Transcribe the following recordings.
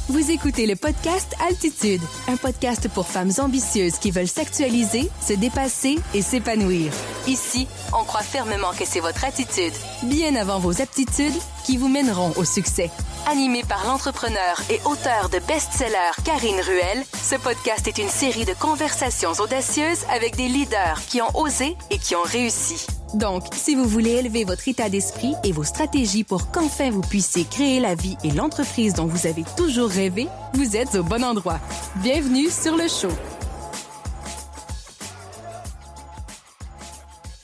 Vous écoutez le podcast Altitude, un podcast pour femmes ambitieuses qui veulent s'actualiser, se dépasser et s'épanouir. Ici, on croit fermement que c'est votre attitude, bien avant vos aptitudes, qui vous mèneront au succès. Animé par l'entrepreneur et auteur de best-sellers Karine Ruel, ce podcast est une série de conversations audacieuses avec des leaders qui ont osé et qui ont réussi. Donc, si vous voulez élever votre état d'esprit et vos stratégies pour qu'enfin vous puissiez créer la vie et l'entreprise dont vous avez toujours rêvé, vous êtes au bon endroit. Bienvenue sur le show.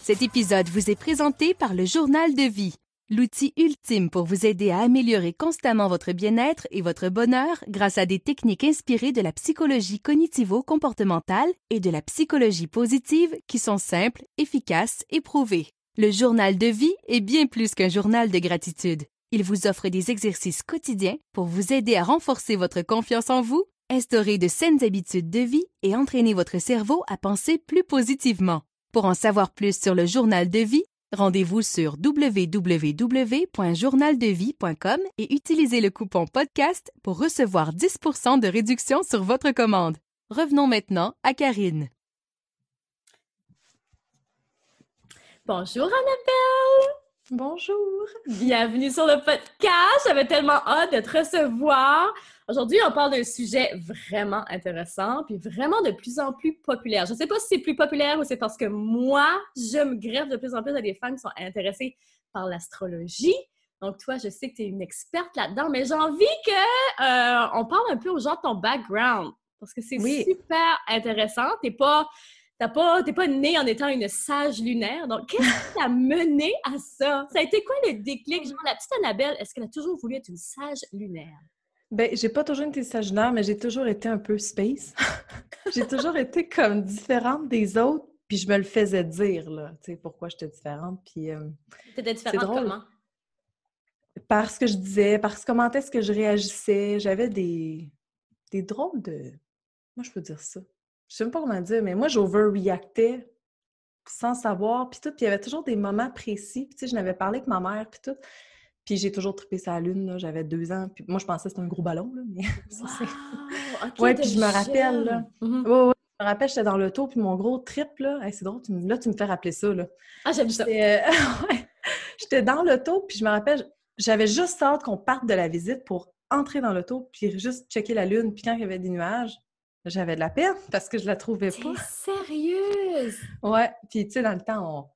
Cet épisode vous est présenté par le Journal de vie, l'outil ultime pour vous aider à améliorer constamment votre bien-être et votre bonheur grâce à des techniques inspirées de la psychologie cognitivo-comportementale et de la psychologie positive qui sont simples, efficaces et prouvées. Le Journal de vie est bien plus qu'un journal de gratitude. Il vous offre des exercices quotidiens pour vous aider à renforcer votre confiance en vous, instaurer de saines habitudes de vie et entraîner votre cerveau à penser plus positivement. Pour en savoir plus sur le Journal de vie, rendez-vous sur www.journaldevie.com et utilisez le coupon podcast pour recevoir 10% de réduction sur votre commande. Revenons maintenant à Karine. Bonjour Annabelle! Bonjour! Bienvenue sur le podcast! J'avais tellement hâte de te recevoir. Aujourd'hui, on parle d'un sujet vraiment intéressant puis vraiment de plus en plus populaire. Je ne sais pas si c'est plus populaire ou c'est parce que moi, je me greffe de plus en plus à des femmes qui sont intéressées par l'astrologie. Donc, toi, je sais que tu es une experte là-dedans, mais j'ai envie qu'on parle un peu aux gens de ton background parce que c'est super intéressant. T'es pas née en étant une sage lunaire. Donc, qu'est-ce qui t'a mené à ça? Ça a été quoi le déclic? Genre, la petite Annabelle, est-ce qu'elle a toujours voulu être une sage lunaire? Ben, j'ai pas toujours été sage lunaire, mais j'ai toujours été un peu space. J'ai toujours été comme différente des autres, puis je me le faisais dire, là, tu sais, pourquoi j'étais différente, puis... T'étais différente comment? Parce que je disais, parce que comment est-ce que je réagissais, j'avais des drôles de... Moi, je peux dire ça. Je sais même pas comment dire, mais moi, j'overreactais sans savoir, puis tout. Puis il y avait toujours des moments précis. Puis tu sais, je n'avais parlé avec ma mère, puis tout. Puis j'ai toujours trippé sur la lune, là. J'avais 2 ans. Puis moi, je pensais que c'était un gros ballon, là, mais ça, c'est... Okay, ouais, puis je me rappelle, là. Mm-hmm. Ouais, je me rappelle, j'étais dans l'auto, puis mon gros trip, là. Hey, c'est drôle, tu me fais rappeler ça, là. Ah, j'aime ça. Ouais. J'étais dans l'auto, puis je me rappelle, j'avais juste hâte qu'on parte de la visite pour entrer dans l'auto, puis juste checker la lune. Puis quand il y avait des nuages, j'avais de la peine parce que je la trouvais pas. T'es sérieuse? Ouais, puis tu sais, dans le temps,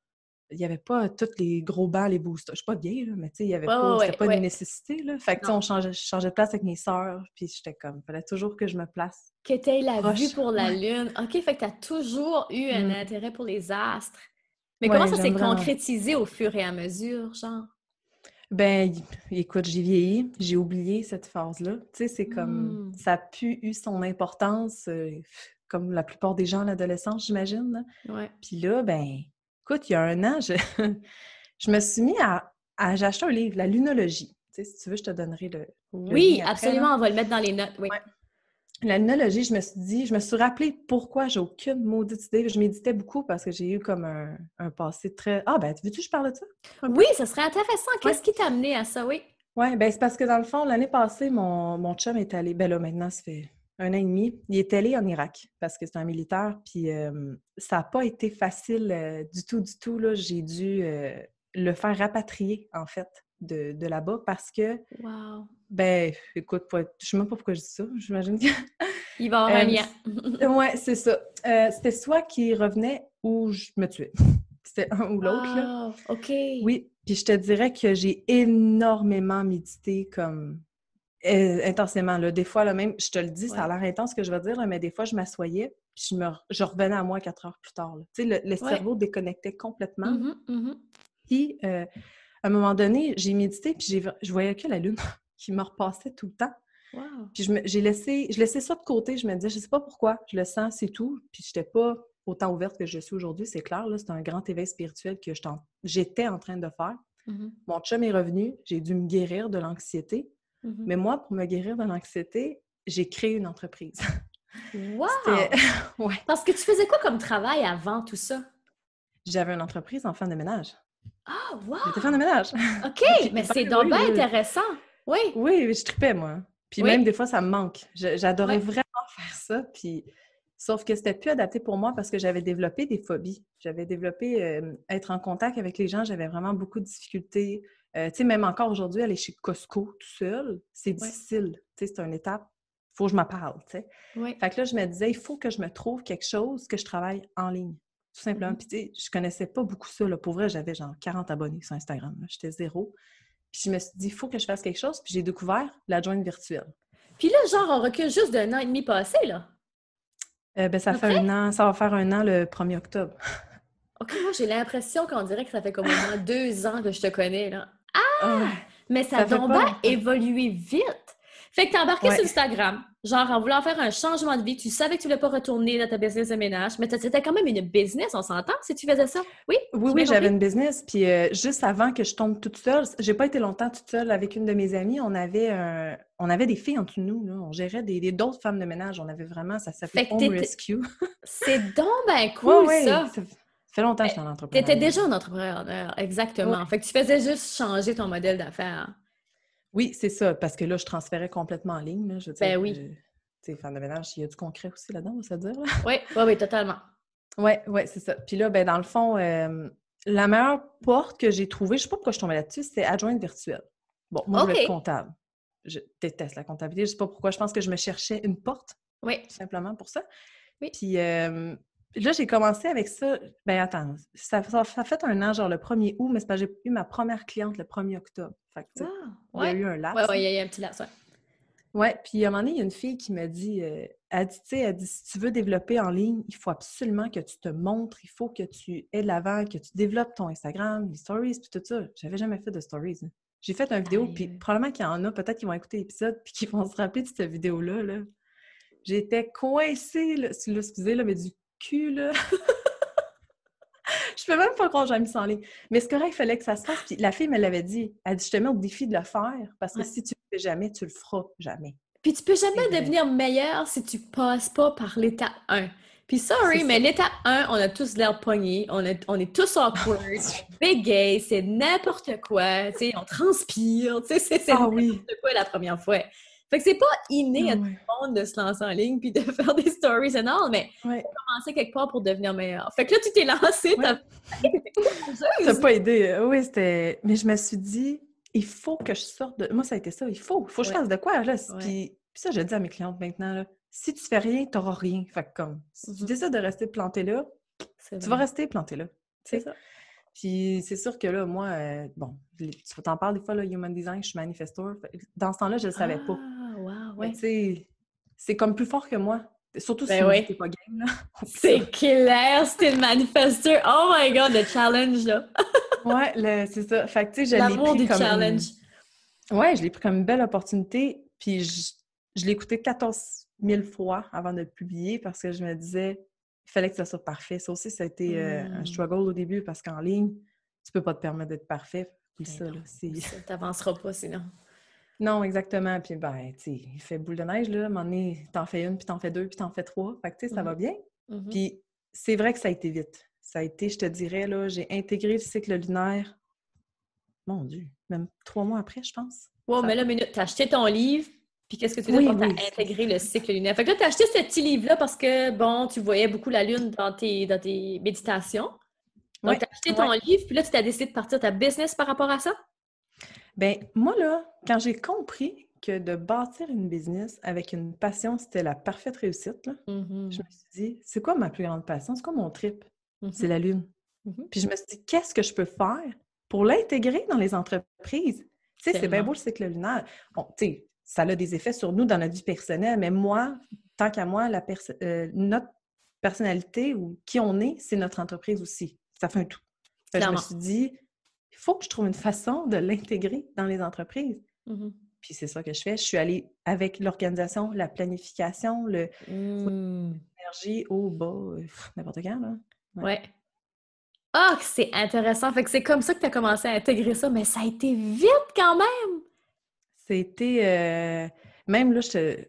il n'y avait pas tous les gros bancs, les boosters. Je suis pas vieille, là, mais tu sais, il y avait pas... C'était pas une nécessité, là. Fait que tu sais, je changeais de place avec mes sœurs, puis j'étais comme... Il fallait toujours que je me place. Que t'aies la proche. vue pour la lune. OK, fait que t'as toujours eu un intérêt pour les astres. Mais comment ça s'est concrétisé au fur et à mesure, genre? Ben, écoute, j'ai vieilli, j'ai oublié cette phase-là. Tu sais, c'est comme... Ça a pu eu son importance, comme la plupart des gens à l'adolescence, j'imagine. Là. Ouais. Puis là, ben, écoute, il y a 1 an, je me suis mis à... J'ai acheté un livre, La lunologie. Tu sais, si tu veux, je te donnerai le oui, après, absolument, là. on va le mettre dans les notes, oui. Ouais. La lunologie, je me suis rappelé pourquoi j'ai aucune maudite idée. Je méditais beaucoup parce que j'ai eu comme un passé très... Ah, ben, veux-tu que je parle de ça? Oui, ça serait intéressant. Qu'est-ce qui t'a amené à ça, oui? Oui, ben c'est parce que dans le fond, l'année passée, mon chum est allé... Ben là, maintenant, ça fait 1 an et demi. Il est allé en Irak parce que c'est un militaire, puis ça n'a pas été facile du tout, là. J'ai dû le faire rapatrier, en fait, de là-bas parce que... Wow! Ben, écoute, je ne sais même pas pourquoi je dis ça. J'imagine que... Il va y avoir un lien. Oui, c'est ça. C'était soit qu'il revenait ou je me tuais. C'était un ou l'autre, là. OK. Oui, puis je te dirais que j'ai énormément médité comme intensément. Là. Des fois, là, même, je te le dis, ça a l'air intense ce que je vais dire, là, mais des fois, je m'assoyais puis je revenais à moi 4 heures plus tard. Tu sais, le cerveau déconnectait complètement. Puis, à un moment donné, j'ai médité puis je voyais que la lune qui me repassait tout le temps. Wow. Puis je laissais ça de côté. Je me disais, je sais pas pourquoi, je le sens, c'est tout. Puis je n'étais pas autant ouverte que je suis aujourd'hui, c'est clair. Là, c'est un grand éveil spirituel que j'étais en train de faire. Mon chum est revenu, j'ai dû me guérir de l'anxiété. Mais moi, pour me guérir de l'anxiété, j'ai créé une entreprise. Wow! Ouais. Parce que tu faisais quoi comme travail avant tout ça? J'avais une entreprise en femme de ménage. Ah, wow! J'étais femme de ménage. OK, mais c'est donc bien intéressant. Oui. Oui, je tripais, moi. Puis Oui. même des fois, ça me manque. J'adorais Ouais. vraiment faire ça, puis sauf que c'était plus adapté pour moi parce que j'avais développé des phobies. J'avais développé être en contact avec les gens, j'avais vraiment beaucoup de difficultés. Tu sais, même encore aujourd'hui, aller chez Costco tout seul, c'est Ouais. difficile. Tu sais, c'est une étape. Il faut que je m'en parle, tu sais. Oui. Fait que là, je me disais, il faut que je me trouve quelque chose que je travaille en ligne, tout simplement. Mhm. Puis tu sais, je connaissais pas beaucoup ça, là. Pour vrai, j'avais genre 40 abonnés sur Instagram, là. J'étais zéro. Puis je me suis dit, il faut que je fasse quelque chose. Puis j'ai découvert l'adjointe virtuelle. Puis là, genre, on recule juste d'un an et demi passé, là. Ben, ça fait Après? un an, ça va faire un an le 1er octobre. OK, moi, j'ai l'impression qu'on dirait que ça fait comme au moins 2 ans que je te connais, là. Ah ouais, Mais ça a ça fait donc pas bien longtemps. évolué vite. Fait que t'es embarqué Ouais. sur Instagram, genre en voulant faire un changement de vie. Tu savais que tu voulais pas retourner dans ta business de ménage, mais c'était quand même une business, on s'entend, si tu faisais ça? Oui? Oui, J'ai oui, bien j'avais compris? une business. Puis juste avant que je tombe toute seule, j'ai pas été longtemps toute seule avec une de mes amies. On avait des filles en dessous de nous, là. On gérait d'autres femmes de ménage. On avait vraiment, ça s'appelait Fait que Home Rescue. c'est donc ben Oui, cool, oui, ça! ça fait longtemps que Ben, j'étais en entrepreneuriat. t'étais déjà un entrepreneur, exactement. Ouais. Fait que tu faisais juste changer ton modèle d'affaires. Oui, c'est ça, parce que là, je transférais complètement en ligne, là. Je veux dire, Ben oui. tu sais, femme de ménage, il y a du concret aussi là-dedans, on va se le dire, là. Oui, oui, oui, totalement. Oui, oui, c'est ça. Puis là, ben, dans le fond, la meilleure porte que j'ai trouvée, je sais pas pourquoi je suis tombée là-dessus, c'est adjointe virtuelle. Bon, moi, je voulais être OK. comptable. Je déteste la comptabilité. Je sais pas pourquoi. Je pense que je me cherchais une porte, Oui, tout simplement pour ça. oui. Puis là, j'ai commencé avec ça. Ben attends, ça fait un an, genre le 1er août, mais c'est parce que j'ai eu ma première cliente le 1er octobre. Fait que, tu sais, Ah, il y a ouais. eu un Ouais, laps. ouais, il y a un petit laps, ouais. Ouais, puis à un moment donné, il y a une fille qui m'a dit, elle dit, tu sais, elle dit, si tu veux développer en ligne, il faut absolument que tu te montres, il faut que tu aies de l'avant, que tu développes ton Instagram, les stories, puis tout ça. J'avais jamais fait de stories, hein. J'ai fait une vidéo, puis Aïe. probablement qu'il y en a, peut-être qu'ils vont écouter l'épisode, puis qu'ils vont se rappeler de cette vidéo-là, là. J'étais coincée, là, excusez, là, mais du cul, là. Je peux même pas croire que j'ai mis ça en ligne. Mais c'est correct, il fallait que ça se fasse. Puis la fille me l'avait dit. Elle dit, je te mets au défi de le faire, parce que Ouais. si tu le fais jamais, tu le feras jamais. Puis tu peux C'est jamais vrai. devenir meilleur si tu passes pas par l'étape 1. Puis C'est sorry, ça. mais l'étape 1, on a tous l'air pognés, on est tous awkward, on bégaye, c'est n'importe quoi, tu sais, on transpire, tu sais, c'est Ah n'importe oui. quoi la première fois. Fait que c'est pas inné Ah à tout ouais. le monde de se lancer en ligne puis de faire des stories énormes, mais Ouais. faut commencer quelque part pour devenir meilleur. Fait que là, tu t'es lancé, Ouais. t'as t'étais Ça n'a courageuse. pas aidé. Oui, c'était. Mais je me suis dit, il faut que je sorte de. Moi, ça a été ça. Il faut que je Ouais, fasse de quoi, là. ouais. Puis ça, je le dis à mes clientes maintenant, là. Si tu fais rien, tu n'auras rien. Fait que comme, si tu Mhm. décides de rester planté là, C'est tu vas vrai. rester planté là. Tu C'est sais? ça. Puis c'est sûr que là, moi, bon, tu t'en parles des fois, là, Human Design, je suis manifesteur. Dans ce temps-là, je ne le savais pas. Ah, wow, Mais ouais. tu sais, c'est comme plus fort que moi. Surtout si tu Ben me dis oui. que t'es pas game, là. Oublie ça. C'est clair, c'était le manifesteur. Oh my God, le challenge, là. Ouais, c'est ça. Fait que tu sais, je l'ai L'amour pris du comme challenge. Ouais, je l'ai pris comme une belle opportunité. Puis je l'ai écouté 14 000 fois avant de le publier parce que je me disais, il fallait que ça soit parfait. Ça aussi, ça a été un struggle au début parce qu'en ligne, tu peux pas te permettre d'être parfait. Puis Ben ça, non, là, c'est... ça t'avanceras pas sinon. Non, exactement. Puis ben, tu sais, il fait boule de neige, là. À un moment donné, t'en fais une, puis t'en fais deux, puis t'en fais trois. Fait que, tu sais, ça va bien. Mhm. Puis c'est vrai que ça a été vite. Ça a été, je te dirais, là, j'ai intégré le cycle lunaire, mon Dieu, même 3 mois après, je pense. Wow, Ça a mais là, pas- minute, t'as acheté ton livre, puis qu'est-ce que tu dis Oui, pour oui. intégrer le cycle lunaire? Fait que là, t'as acheté ce petit livre-là parce que, bon, tu voyais beaucoup la lune dans tes méditations. Donc, Ouais, t'as acheté ton ouais. livre, puis là, tu t'as décidé de partir ta business par rapport à ça? Ben moi, là, quand j'ai compris que de bâtir une business avec une passion, c'était la parfaite réussite, là, je me suis dit, c'est quoi ma plus grande passion? C'est quoi mon trip? C'est la lune. Mhm. Puis je me suis dit, qu'est-ce que je peux faire pour l'intégrer dans les entreprises? Tu sais, c'est bien Tellement. beau le cycle lunaire. Bon, tu sais, ça a des effets sur nous dans notre vie personnelle, mais moi, tant qu'à moi, notre personnalité ou qui on est, c'est notre entreprise aussi. Ça fait un tout. Fait que je me Clairement. suis dit, il faut que je trouve une façon de l'intégrer dans les entreprises. Mhm. Puis c'est ça que je fais. Je suis allée avec l'organisation, la planification, Mm. l'énergie au bas, n'importe quand, là. Ouais. Ah, c'est intéressant. Fait que c'est comme ça que tu as commencé à intégrer ça, mais ça a été vite quand même! C'était... même là,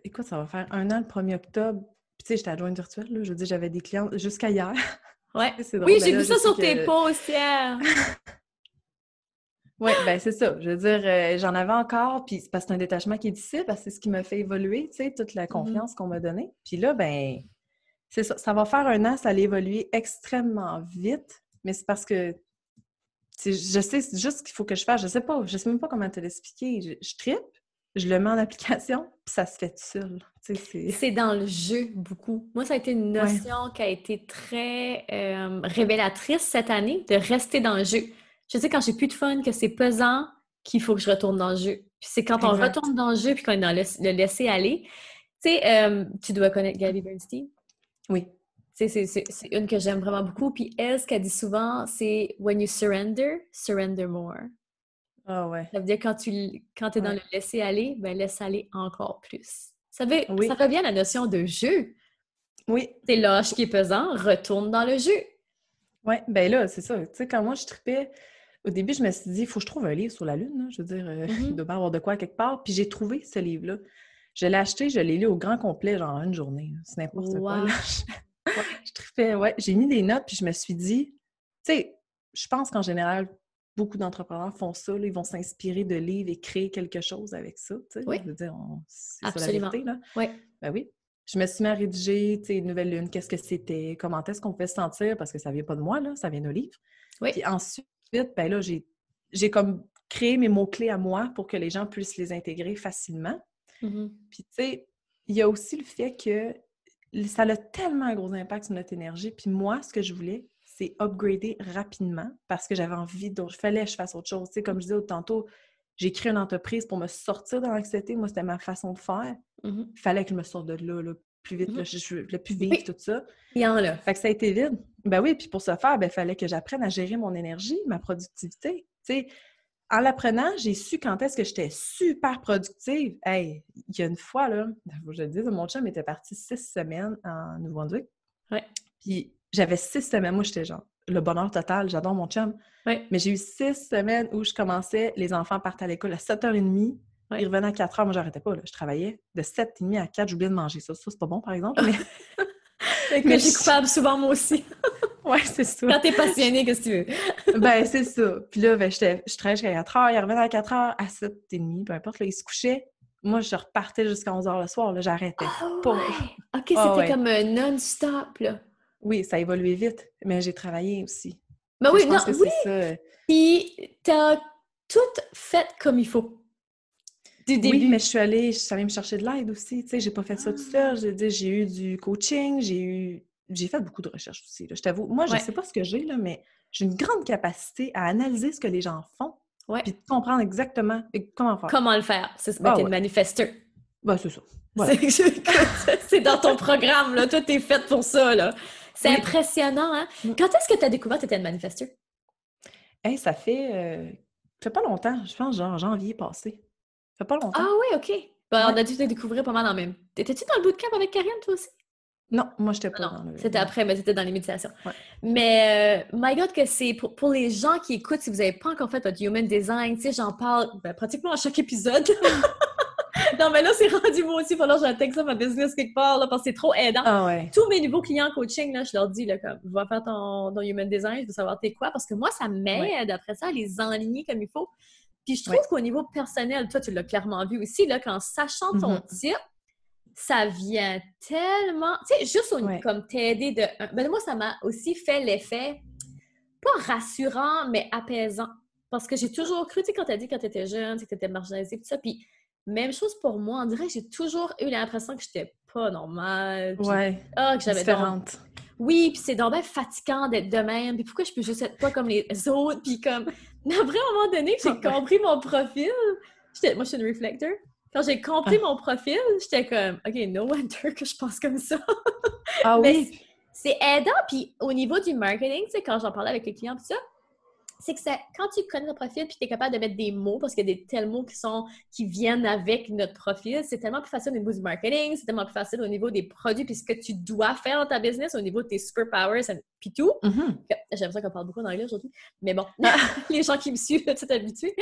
écoute, ça va faire un an le 1er octobre. Puis tu sais, j'étais adjointe virtuelle, là. Je veux dire, j'avais des clients jusqu'à hier. Ouais. C'est drôle. Oui, Ben j'ai là, vu je ça sais sur tes que... posts hier. Oui, ben c'est ça. Je veux dire, j'en avais encore, puis c'est parce que c'est un détachement qui est difficile, parce que c'est ce qui m'a fait évoluer, tu sais, toute la Mhm. confiance qu'on m'a donnée. Puis là, ben, c'est ça. Ça va faire 1 an, ça allait évoluer extrêmement vite, mais c'est parce que je sais c'est juste ce qu'il faut que je fasse. Je sais même pas comment te l'expliquer. Je trippe, je le mets en application, puis ça se fait tout seul. Tu sais, c'est... C'est dans le jeu, beaucoup. Moi, ça a été une Ouais, notion qui a été très révélatrice cette année, de rester dans le jeu. Je sais quand j'ai plus de fun, que c'est pesant, qu'il faut que je retourne dans le jeu. Puis c'est quand on exact. retourne dans le jeu, puis qu'on est dans le laisser aller. Tu sais, tu dois connaître Gabby Bernstein. Oui. Tu sais, c'est une que j'aime vraiment beaucoup. Puis elle, ce qu'elle dit souvent, c'est When you surrender, surrender more. Ah ouais. Ça veut dire quand tu es dans le Ouais. laisser aller, ben laisse aller encore plus. Ça Oui. revient à la notion de jeu. Oui. C'est lâche qui est pesant, retourne dans le jeu. Ouais. Ben là, c'est ça. Tu sais, quand moi je tripais, au début, je me suis dit, il faut que je trouve un livre sur la Lune, là. Je veux dire, il Mhm. doit bien avoir de quoi quelque part. Puis j'ai trouvé ce livre-là. Je l'ai acheté, je l'ai lu au grand complet, genre en une journée, là. C'est n'importe quoi, là. Wow! Ouais. Je trippais, ouais. J'ai mis des notes, puis je me suis dit, tu sais, je pense qu'en général, beaucoup d'entrepreneurs font ça, là. Ils vont s'inspirer de livres et créer quelque chose avec ça, tu sais. Oui, Je veux dire, c'est ça la absolument. vérité, là. Oui. Ben oui. Je me suis mis à rédiger, tu sais, une nouvelle lune, qu'est-ce que c'était, comment est-ce qu'on pouvait se sentir, parce que ça vient pas de moi, là, ça vient d'un livre. Oui. Puis ensuite, ben là, j'ai comme créé mes mots-clés à moi pour que les gens puissent les intégrer facilement. Mhm. Puis, tu sais, il y a aussi le fait que ça a tellement un gros impact sur notre énergie. Puis moi, ce que je voulais, c'est upgrader rapidement parce que j'avais envie il fallait que je fasse autre chose. Tu sais, comme je disais tantôt, j'ai créé une entreprise pour me sortir de l'anxiété. Moi, c'était ma façon de faire. Mhm. Il fallait que je me sorte de là, plus vite. Là, Mhm. je voulais plus vivre Oui, tout ça. client là. Fait que ça a été vide. Ben oui, puis pour ce faire, ben, il fallait que j'apprenne à gérer mon énergie, ma productivité. Tu sais, en l'apprenant, j'ai su quand est-ce que j'étais super productive. Hey, il y a une fois, là, faut que je le dise, mon chum était parti 6 semaines en Nouveau-Brunswick. Oui. Puis j'avais 6 semaines. Moi, j'étais genre le bonheur total. J'adore mon chum. Oui. Mais j'ai eu 6 semaines où je commençais, les enfants partaient à l'école à 7h30. Ils Oui. revenaient à 4h. Moi, j'arrêtais pas. Là. Je travaillais de 7h30 à 4. J'oubliais de manger ça. Ça, c'est pas bon, par exemple. Mais, Écoute, mais je suis coupable souvent, moi aussi. ouais, c'est ça. Quand t'es passionné, qu'est-ce que tu veux? Ben, c'est ça. Puis là, ben, je travaillais jusqu'à 4h. Il revenait à 4h, à 7h30, peu importe. Là, il se couchait. Moi, je repartais jusqu'à 11h le soir. Là, j'arrêtais Ah pas. ouais! OK, Ah c'était ouais. comme non-stop, là. Oui, ça a évolué vite. Mais j'ai travaillé aussi. Ben Tu sais, oui, je non, pense que oui! c'est ça. Puis t'as tout fait comme il faut. Du Oui, mais début. je suis allée me chercher de l'aide aussi. Tu sais, j'ai pas fait ça tout Ah. seul. J'ai eu du coaching, j'ai fait beaucoup de recherches aussi, là. Je t'avoue, moi, je Ouais, sais pas ce que j'ai, là, mais j'ai une grande capacité à analyser ce que les gens font, ouais. puis de comprendre exactement comment faire. Comment le faire? C'est, ben, Ah t'es une ouais, manifesteur. ben c'est ça. C'est, Voilà. écoute, c'est dans ton programme, là. Tout est fait pour ça, là. C'est Oui. impressionnant, hein? Mm. Quand est-ce que tu as découvert que tu étais une manifesteur? Hey, ça fait pas longtemps, je pense genre janvier passé. Ça fait pas Ah longtemps. oui, OK. Ben, on Ouais. a dû te découvrir pas mal en même. T'étais-tu dans le bootcamp avec Karine, toi aussi? Non, moi, j'étais Ah pas non, dans le. c'était Non. après, mais c'était dans les méditations. Ouais. Mais, my God, que c'est pour les gens qui écoutent, si vous n'avez pas encore fait votre Human Design, tu sais, j'en parle ben, pratiquement à chaque épisode. Non, mais là, c'est rendu moi aussi. Il va falloir que j'intègre ça à ma business quelque part, là, parce que c'est trop aidant. Ah ouais. Tous mes nouveaux clients en coaching, là, je leur dis, là, comme, va faire ton Human Design, je veux savoir t'es quoi, parce que moi, ça Ouais. m'aide après ça à les enligner comme il faut. Puis je trouve Ouais. qu'au niveau personnel, toi, tu l'as clairement vu aussi, là, qu'en sachant ton Mhm. type, ça vient tellement, tu sais, juste Ouais. comme t'aider de. Ben, moi, ça m'a aussi fait l'effet, pas rassurant, mais apaisant. Parce que j'ai toujours cru, tu sais, quand t'as dit quand t'étais jeune, que t'étais marginalisée, tout ça, puis même chose pour moi, on dirait que j'ai toujours eu l'impression que j'étais pas normale, puis Ouais. que j'avais donc. Différente. Oui, puis c'est donc bien fatigant d'être de même, puis pourquoi je peux juste être pas comme les autres, puis comme. Mais après, à un moment donné, que j'ai Ouais. compris mon profil, moi, je suis une reflector. Quand j'ai compris Ah, mon profil, j'étais comme, OK, no wonder que je pense comme ça. ah Mais oui. c'est aidant, puis au niveau du marketing, tu sais, quand j'en parlais avec les clients, puis ça, c'est que quand tu connais ton profil puis tu es capable de mettre des mots, parce qu'il y a des tels mots qui viennent avec notre profil, c'est tellement plus facile au niveau du marketing, c'est tellement plus facile au niveau des produits puis ce que tu dois faire dans ta business, au niveau de tes superpowers puis tout. Mhm. J'ai l'impression qu'on parle beaucoup en anglais aujourd'hui, mais bon, Ah, les gens qui me suivent, tu es habitués.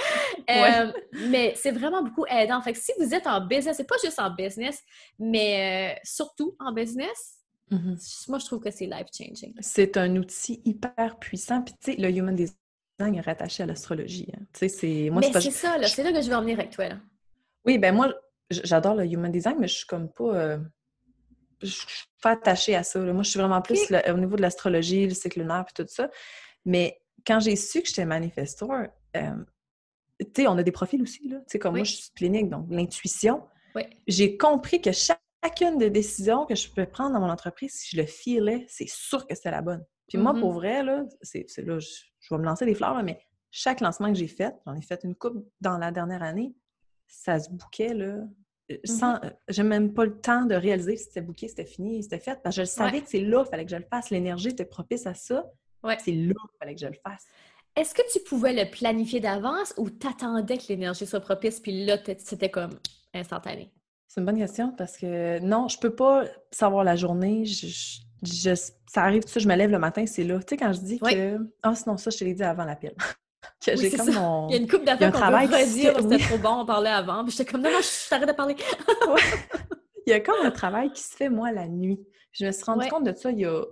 ouais. Mais c'est vraiment beaucoup aidant. Fait que si vous êtes en business, c'est pas juste en business, mais surtout en business, Mhm. moi, je trouve que c'est life-changing. C'est un outil hyper puissant. Puis, tu sais, le human design, design est rattaché à l'astrologie. Hein. Tu sais, c'est... Moi, Mais pas... c'est ça, là. C'est là que je veux en venir avec toi, là. Oui, ben moi, j'adore le human design, mais je suis comme pas... Je suis pas attachée à ça. Là. Moi, je suis vraiment plus OK. au niveau de l'astrologie, le cycle lunaire et tout ça. Mais quand j'ai su que j'étais manifesteur, tu sais, on a des profils aussi, là. Tu sais, comme moi, je Oui, suis clinique, donc l'intuition. oui. J'ai compris que chacune des décisions que je peux prendre dans mon entreprise, si je le feelais, c'est sûr que c'était la bonne. Puis moi, pour vrai, là, c'est là, je vais me lancer des fleurs, là, mais chaque lancement que j'ai fait, j'en ai fait une couple dans la dernière année, ça se bouquait, là, sans... j'ai même pas le temps de réaliser si c'était booké, c'était fini, c'était fait, parce que je savais Ouais. que c'est là qu'il fallait que je le fasse. L'énergie était propice à ça, Ouais. c'est là qu'il fallait que je le fasse. Est-ce que tu pouvais le planifier d'avance ou t'attendais que l'énergie soit propice, puis là, c'était comme instantané? C'est une bonne question parce que non, je peux pas savoir la journée. Ça arrive, tout ça, je me lève le matin, c'est là. Tu sais, quand je dis Oui. que... Ah, sinon, ça, je te l'ai dit avant l'appel. Que Oui, j'ai c'est comme ça. mon... Il y a une couple Il y a d'affaires un qu'on peut travail qui se redire fait... parce que c'était Oui. trop bon, on parlait avant. Puis j'étais comme, non, non, t'arrêtes de parler. Ouais. Il y a comme un travail qui se fait, moi, la nuit. Je me suis rendu Ouais. compte de ça il y a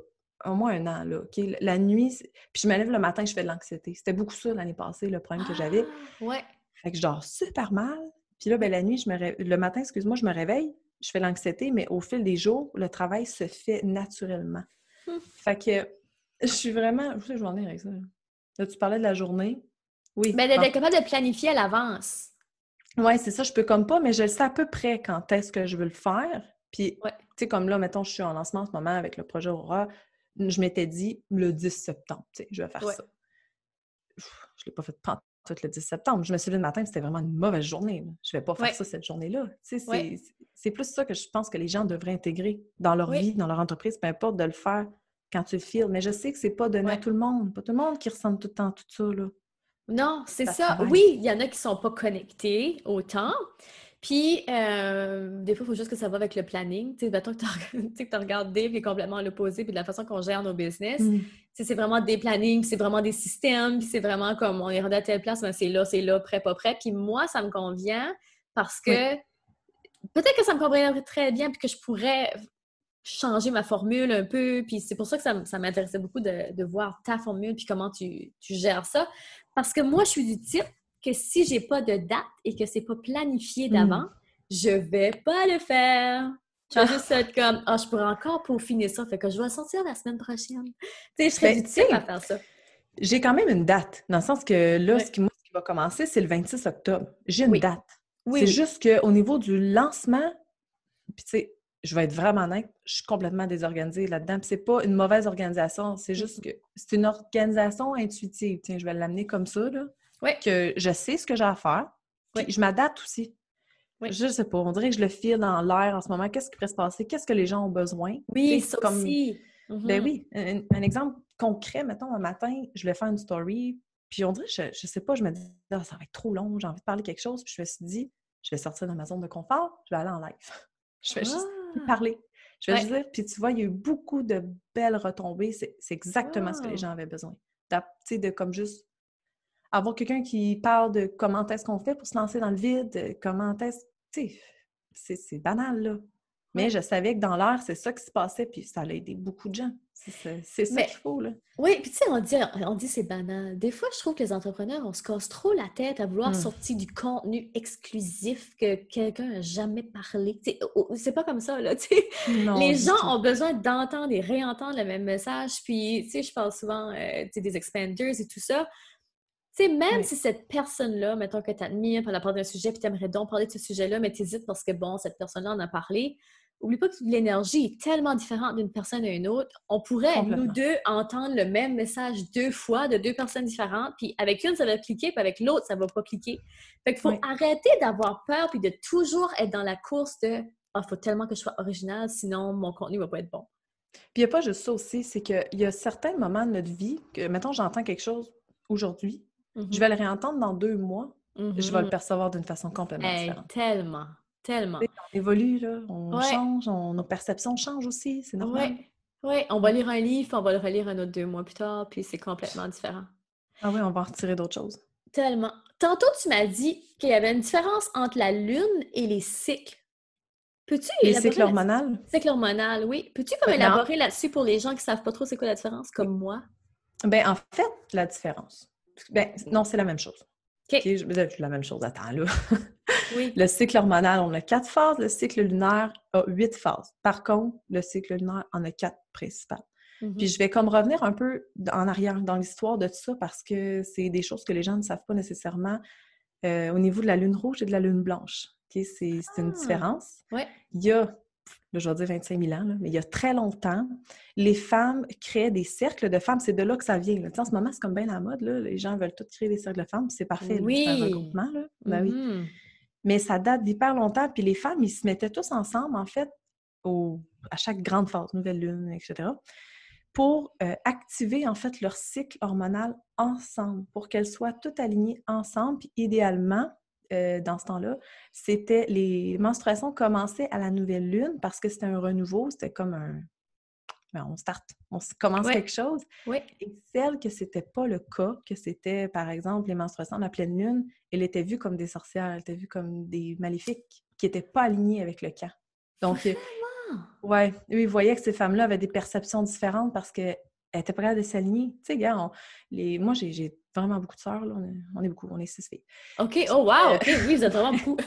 au moins un an, là. OK? La nuit, puis je me lève le matin, je fais de l'anxiété. C'était beaucoup ça l'année passée, le problème que j'avais. Ouais. Fait que je dors super mal. Puis là, ben, la nuit, le matin, excuse-moi, je me réveille, je fais l'anxiété, mais au fil des jours, le travail se fait naturellement. Fait que je suis vraiment... Où est-ce que je vais en venir avec ça? Là, tu parlais de la journée. Oui. Ben, d'être capable de planifier à l'avance. Oui, c'est ça, je peux comme pas, mais je sais à peu près quand est-ce que je veux le faire. Puis, Ouais. tu sais, comme là, mettons, je suis en lancement en ce moment avec le projet Aurora, je m'étais dit le 10 septembre, tu sais, je vais faire ça. Je ne l'ai pas fait tout le 10 septembre. Je me suis levée le matin, c'était vraiment une mauvaise journée. Là. Je ne vais pas faire ça cette journée-là. Tu sais, c'est plus ça que je pense que les gens devraient intégrer dans leur vie, dans leur entreprise, peu importe de le faire quand tu le feels. Mais je sais que c'est pas donné à tout le monde. Pas tout le monde qui ressent tout le temps tout ça, là. Non, c'est ça. Travaille. Oui, il y en a qui sont pas connectés autant. Puis, des fois, il faut juste que ça va avec le planning. Tu sais, mettons que tu regardes Dave, il est complètement à l'opposé, puis de la façon qu'on gère nos business. C'est vraiment des plannings, puis c'est vraiment des systèmes, puis c'est vraiment comme on est rendu à telle place, mais c'est là, prêt, pas prêt. Puis moi, ça me convient parce que peut-être que ça me conviendrait très bien, puis que je pourrais changer ma formule un peu. Puis c'est pour ça que ça m'intéressait beaucoup de voir ta formule, puis comment tu gères ça. Parce que moi, je suis du type que si j'ai pas de date et que c'est pas planifié d'avant, je vais pas le faire. Je vais juste être comme, je pourrais encore peaufiner ça, fait que je vais le sortir la semaine prochaine. Tu sais, je serais du type à faire ça. J'ai quand même une date, dans le sens que là, ce qui va commencer, c'est le 26 octobre. J'ai une date. C'est juste qu'au niveau du lancement, puis tu sais, je vais être vraiment honnête, je suis complètement désorganisée là-dedans. Puis c'est pas une mauvaise organisation, c'est juste que c'est une organisation intuitive. Tiens, je vais l'amener comme ça, là. Que je sais ce que j'ai à faire. Puis je m'adapte aussi. Je sais pas, on dirait que je le file dans l'air en ce moment. Qu'est-ce qui pourrait se passer? Qu'est-ce que les gens ont besoin? Oui, ça aussi. Ben oui, un exemple concret, mettons, un matin, je vais faire une story, puis on dirait, je sais pas, je me dis, ça va être trop long, j'ai envie de parler quelque chose, puis je me suis dit, je vais sortir de ma zone de confort, je vais aller en live. Je vais juste parler. Je vais juste dire, puis tu vois, il y a eu beaucoup de belles retombées, c'est exactement ce que les gens avaient besoin. Tu sais, de comme juste avoir quelqu'un qui parle de comment est-ce qu'on fait pour se lancer dans le vide, comment est-ce... Tu sais, c'est banal, là. Mais je savais que dans l'air, c'est ça qui se passait, puis ça allait aider beaucoup de gens. C'est ça qu'il faut, là. Oui, puis tu sais, on dit c'est banal. Des fois, je trouve que les entrepreneurs, on se casse trop la tête à vouloir sortir du contenu exclusif que quelqu'un n'a jamais parlé. C'est pas comme ça, là, tu sais. Les gens ont besoin d'entendre et réentendre le même message. Puis, tu sais, je parle souvent des expanders et tout ça. Tu sais, même si cette personne-là, mettons que tu admires pour la part d'un sujet, puis tu aimerais donc parler de ce sujet-là, mais tu hésites parce que, bon, cette personne-là en a parlé, oublie pas que l'énergie est tellement différente d'une personne à une autre. On pourrait, nous deux, entendre le même message 2 fois de 2 personnes différentes, puis avec une, ça va cliquer, puis avec l'autre, ça va pas cliquer. Fait qu'il faut arrêter d'avoir peur, puis de toujours être dans la course de « il faut tellement que je sois originale, sinon mon contenu va pas être bon. » Puis il n'y a pas juste ça aussi, c'est qu'il y a certains moments de notre vie que, mettons, j'entends quelque chose aujourd'hui, je vais le réentendre dans 2 mois, je vais le percevoir d'une façon complètement différente. Tellement. On évolue, là, on change, nos perceptions changent aussi, c'est normal. Oui, on va lire un livre, puis on va le relire un autre 2 mois plus tard, puis c'est complètement différent. Ah oui, on va en retirer d'autres choses. Tellement. Tantôt, tu m'as dit qu'il y avait une différence entre la lune et les cycles. Peux-tu les cycles hormonaux? Cycles hormonaux, oui. Peux-tu élaborer là-dessus pour les gens qui ne savent pas trop c'est quoi la différence, comme moi? Bien, en fait, la différence, Ben, non, c'est la même chose. OK. Okay? C'est la même chose, attends, là. Oui. Le cycle hormonal, on a 4 phases. Le cycle lunaire a 8 phases. Par contre, le cycle lunaire en a 4 principales. Puis je vais comme revenir un peu en arrière dans l'histoire de tout ça parce que c'est des choses que les gens ne savent pas nécessairement au niveau de la lune rouge et de la lune blanche. Okay? C'est une différence. Ouais. Il y a, là, je vais dire 25 000 ans, là, mais il y a très longtemps, les femmes créaient des cercles de femmes. C'est de là que ça vient. Là. En ce moment, c'est comme bien la mode. Là. Les gens veulent tous créer des cercles de femmes. C'est parfait. Oui. C'est un regroupement. Là. Ben oui. Mais ça date d'hyper longtemps. Puis les femmes, ils se mettaient tous ensemble, en fait, à chaque grande phase, nouvelle lune, etc., pour activer, en fait, leur cycle hormonal ensemble, pour qu'elles soient toutes alignées ensemble. Puis idéalement, dans ce temps-là, c'était les menstruations commençaient à la nouvelle lune parce que c'était un renouveau, c'était comme un... Ben, on commence quelque chose. Oui. Et celles que c'était pas le cas, que c'était, par exemple, les menstruations de la pleine lune, elles étaient vues comme des sorcières, elles étaient vues comme des maléfiques qui n'étaient pas alignées avec le camp. Donc, ouais, ils voyaient que ces femmes-là avaient des perceptions différentes parce qu'elles étaient prêtes à s'aligner. Tu sais, gars, moi, j'ai vraiment beaucoup de sœurs, là. On est beaucoup, on est 6 filles. OK, oh wow! OK, oui, vous êtes vraiment beaucoup.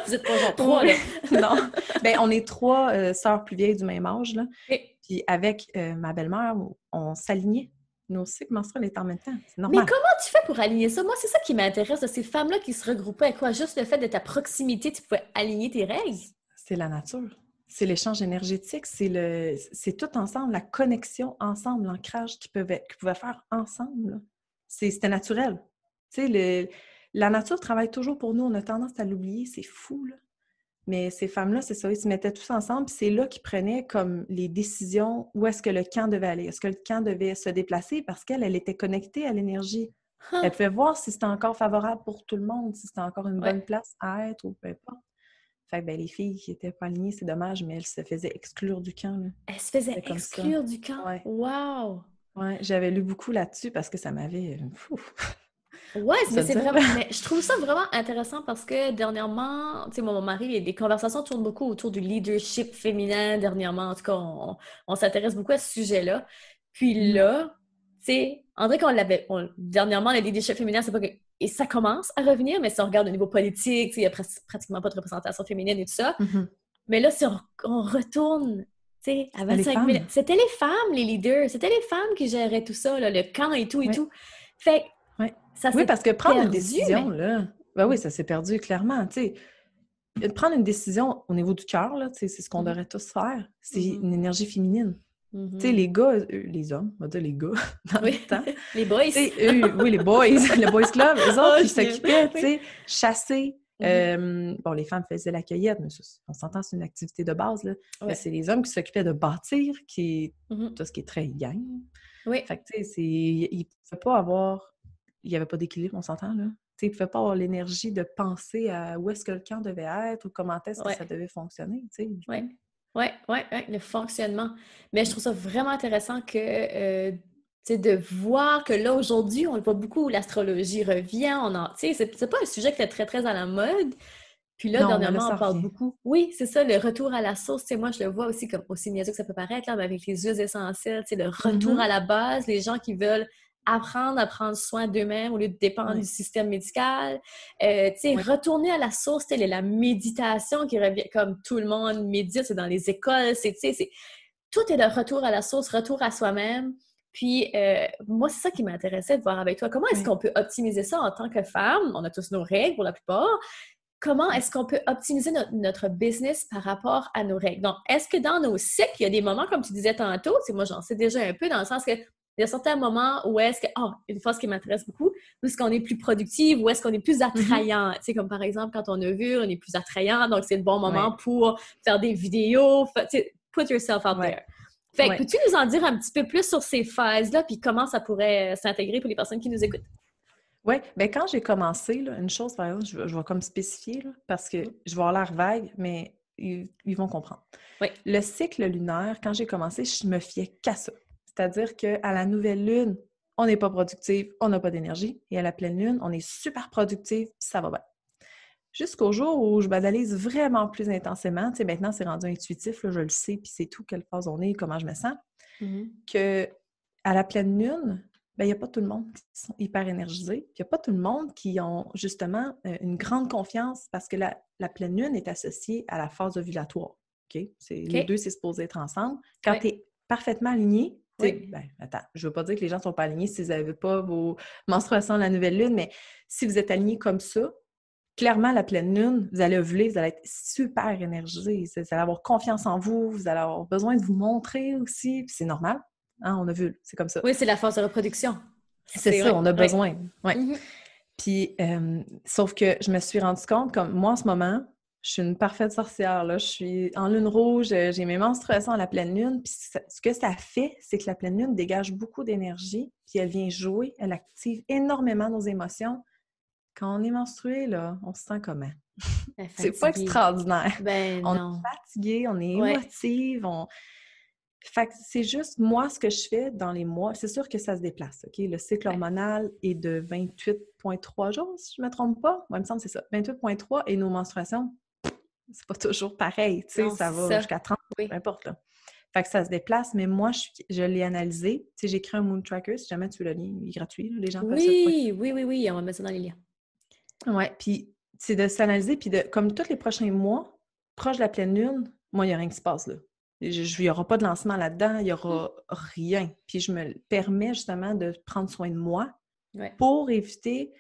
Vous êtes pas genre 3, là. Non, bien, on est 3 sœurs plus vieilles du même âge, là. Okay. Puis avec ma belle-mère, on s'alignait. Nos cycles menstruels étaient en même temps. C'est normal. Mais comment tu fais pour aligner ça? Moi, c'est ça qui m'intéresse, de ces femmes-là qui se regroupaient avec quoi? Juste le fait d'être à proximité, tu pouvais aligner tes règles? C'est la nature. C'est l'échange énergétique. C'est tout ensemble, la connexion ensemble, l'ancrage qu'ils pouvaient faire ensemble. C'était naturel. Tu sais, la nature travaille toujours pour nous. On a tendance à l'oublier. C'est fou, là. Mais ces femmes-là, c'est ça, ils se mettaient tous ensemble, puis c'est là qu'ils prenaient comme les décisions où est-ce que le camp devait aller. Est-ce que le camp devait se déplacer parce qu'elle était connectée à l'énergie. Elle pouvait voir si c'était encore favorable pour tout le monde, si c'était encore une bonne place à être ou peu importe. Fait que les filles qui n'étaient pas alignées, c'est dommage, mais elles se faisaient exclure du camp. Là. Elles se faisaient exclure du camp? Ouais. Wow! Ouais, j'avais lu beaucoup là-dessus parce que ça m'avait... Ouais, mais c'est vraiment. Mais je trouve ça vraiment intéressant parce que dernièrement, tu sais, mon mari, les conversations tournent beaucoup autour du leadership féminin. Dernièrement, en tout cas, on s'intéresse beaucoup à ce sujet-là. Puis là, tu sais, on dirait qu'on l'avait. Dernièrement, le leadership féminin, c'est pas que. Et ça commence à revenir, mais si on regarde au niveau politique, il n'y a pratiquement pas de représentation féminine et tout ça. Mais là, si on retourne, tu sais, à 25 000. C'était les femmes, les leaders. C'était les femmes qui géraient tout ça, là, le camp et tout et tout. Fait oui, parce que prendre une décision, là, ben oui, ça s'est perdu clairement. Tu sais, prendre une décision au niveau du cœur, là, c'est ce qu'on devrait tous faire. C'est une énergie féminine. Tu sais, les gars, les hommes, on va dire les gars, dans le temps. Les boys. Oui, les boys, le boys club, eux autres, ils s'occupaient, tu sais, chasser. Bon, les femmes faisaient la cueillette, mais ça, on s'entend, c'est une activité de base, là. Mais c'est les hommes qui s'occupaient de bâtir, tout ce qui est très yang. Oui. Fait que, tu sais, il ne pouvait pas avoir... Il n'y avait pas d'équilibre, on s'entend, là. Il ne pouvait pas avoir l'énergie de penser à où est-ce que le camp devait être ou comment est-ce que ça devait fonctionner, tu sais. Oui, le fonctionnement. Mais je trouve ça vraiment intéressant que, tu sais, de voir que là, aujourd'hui, on le voit beaucoup, l'astrologie revient, tu sais, c'est pas un sujet qui est très, très à la mode. Puis là, dernièrement, on parle beaucoup. Oui, c'est ça, le retour à la source. Tu sais, moi, je le vois aussi comme aussi niaiseux que ça peut paraître, là, mais avec les huiles essentielles, tu sais, le retour à la base, les gens qui veulent apprendre à prendre soin d'eux-mêmes au lieu de dépendre du système médical. Tu sais, retourner à la source, tu sais, la méditation qui revient, comme tout le monde médite, c'est dans les écoles, tout est le retour à la source, retour à soi-même. Puis, moi, c'est ça qui m'intéressait de voir avec toi. Comment est-ce qu'on peut optimiser ça en tant que femme? On a tous nos règles pour la plupart. Comment est-ce qu'on peut optimiser notre business par rapport à nos règles? Donc, est-ce que dans nos cycles, il y a des moments, comme tu disais tantôt, moi, j'en sais déjà un peu, dans le sens que il y a certains moments où est-ce que, une phrase qui m'intéresse beaucoup, où est-ce qu'on est plus productive, où est-ce qu'on est plus attrayant. Tu sais, comme par exemple, quand on a vu, on est plus attrayant, donc c'est le bon moment pour faire des vidéos, put yourself out there. Fait que peux-tu nous en dire un petit peu plus sur ces phases-là, puis comment ça pourrait s'intégrer pour les personnes qui nous écoutent? Oui, bien quand j'ai commencé, là, une chose, par exemple, je vais comme spécifier, là, parce que je vais avoir l'air vague, mais ils vont comprendre. Le cycle lunaire, quand j'ai commencé, je me fiais qu'à ça. C'est-à-dire qu'à la nouvelle lune, on n'est pas productif, on n'a pas d'énergie. Et à la pleine lune, on est super productif, ça va bien. Jusqu'au jour où je m'analyse vraiment plus intensément. Tu sais, maintenant, c'est rendu intuitif, là, je le sais, puis c'est tout, quelle phase on est, comment je me sens. Que à la pleine lune, bien, il n'y a pas tout le monde qui sont hyper énergisés. Il n'y a pas tout le monde qui ont justement une grande confiance parce que la pleine lune est associée à la phase ovulatoire. OK? Les deux, c'est supposé être ensemble. Quand tu es parfaitement aligné, ben, attends, je ne veux pas dire que les gens ne sont pas alignés si vous n'avez pas vos menstruations la nouvelle lune, mais si vous êtes alignés comme ça, clairement, la pleine lune, vous allez ovuler, vous allez être super énergisé. Vous allez avoir confiance en vous, vous allez avoir besoin de vous montrer aussi. Puis c'est normal, hein, on ovule, c'est comme ça. Oui, c'est la phase de reproduction. C'est ça, on a besoin. Ouais. Mm-hmm. Puis, sauf que je me suis rendu compte, comme moi en ce moment, je suis une parfaite sorcière, là. Je suis en lune rouge, j'ai mes menstruations à la pleine lune. Puis ce que ça fait, c'est que la pleine lune dégage beaucoup d'énergie, puis elle vient jouer, elle active énormément nos émotions. Quand on est menstrué, là, on se sent comment? C'est pas extraordinaire. Ben on non. est fatigué, on est émotive, Fait que c'est juste, moi, ce que je fais dans les mois, c'est sûr que ça se déplace, OK? Le cycle hormonal est de 28,3 jours, si je ne me trompe pas. Moi, il me semble que c'est ça. 28,3 et nos menstruations, c'est pas toujours pareil, tu sais, ça va jusqu'à 30, peu importe, là. Fait que ça se déplace, mais moi, je l'ai analysé. Tu sais, j'ai créé un Moon Tracker, si jamais tu veux le lien, il est gratuit, là, les gens peuvent se le Oui, on va mettre ça dans les liens. Oui, puis c'est de s'analyser, puis comme tous les prochains mois, proche de la pleine lune, moi, il n'y a rien qui se passe, là. Il n'y aura pas de lancement là-dedans, il n'y aura rien. Puis je me permets justement de prendre soin de moi pour éviter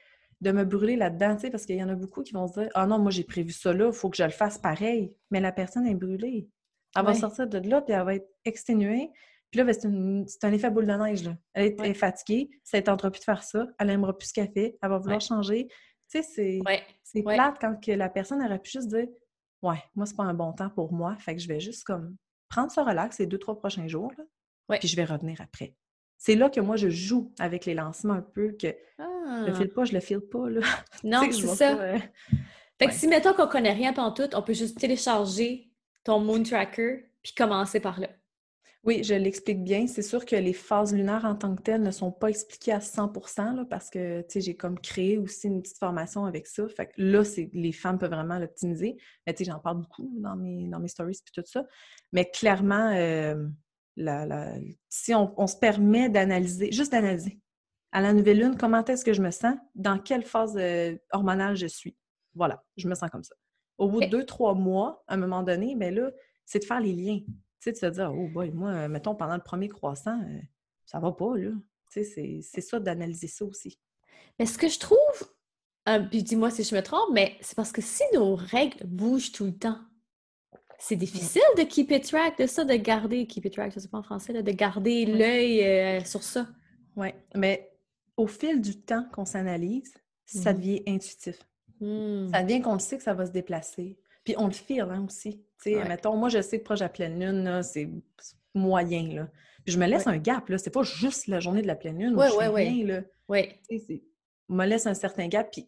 de me brûler là-dedans, tu sais, parce qu'il y en a beaucoup qui vont se dire « Ah non, moi j'ai prévu ça là, il faut que je le fasse pareil. » Mais la personne est brûlée. Elle va sortir de là, puis elle va être exténuée. Puis là, ben, c'est un effet boule de neige, là. Elle est fatiguée, ça ne tentera plus de faire ça, elle n'aimera plus ce qu'elle fait, elle va vouloir changer. Tu sais, c'est plate quand que la personne aurait pu juste dire « Ouais, moi, c'est pas un bon temps pour moi, fait que je vais juste comme prendre ça relax les 2-3 prochains jours, là, puis je vais revenir après. » C'est là que moi, je joue avec les lancements un peu, que je le file pas, je le file pas, là. Non, c'est ça. Fait que si, mettons qu'on connaît rien pantoute, on peut juste télécharger ton Moon Tracker puis commencer par là. Oui, je l'explique bien. C'est sûr que les phases lunaires en tant que telles ne sont pas expliquées à 100% là, parce que, tu sais, j'ai comme créé aussi une petite formation avec ça. Fait que là, les femmes peuvent vraiment l'optimiser. Mais tu sais, j'en parle beaucoup dans mes stories et tout ça. Mais clairement, si on se permet d'analyser, juste d'analyser, à la nouvelle lune, comment est-ce que je me sens? Dans quelle phase hormonale je suis? Voilà, je me sens comme ça. Au bout de 2-3 mois, à un moment donné, bien là, c'est de faire les liens. Tu sais, tu vas dire, oh boy, moi, mettons, pendant le premier croissant, ça va pas, là. Tu sais, c'est ça d'analyser ça aussi. Mais ce que je trouve, puis dis-moi si je me trompe, mais c'est parce que si nos règles bougent tout le temps, c'est difficile de keep it track de ça, de garder, keep it track, je sais pas en français, là, de garder l'œil sur ça. Oui, mais au fil du temps qu'on s'analyse, ça devient intuitif. Ça devient qu'on le sait que ça va se déplacer. Puis on le file hein, aussi. Tu sais, mettons, moi, je sais que proche de la pleine lune, là, c'est moyen, là. Puis je me laisse un gap, là. C'est pas juste la journée de la pleine lune où je fais rien, là. Tu sais, je me laisse un certain gap, puis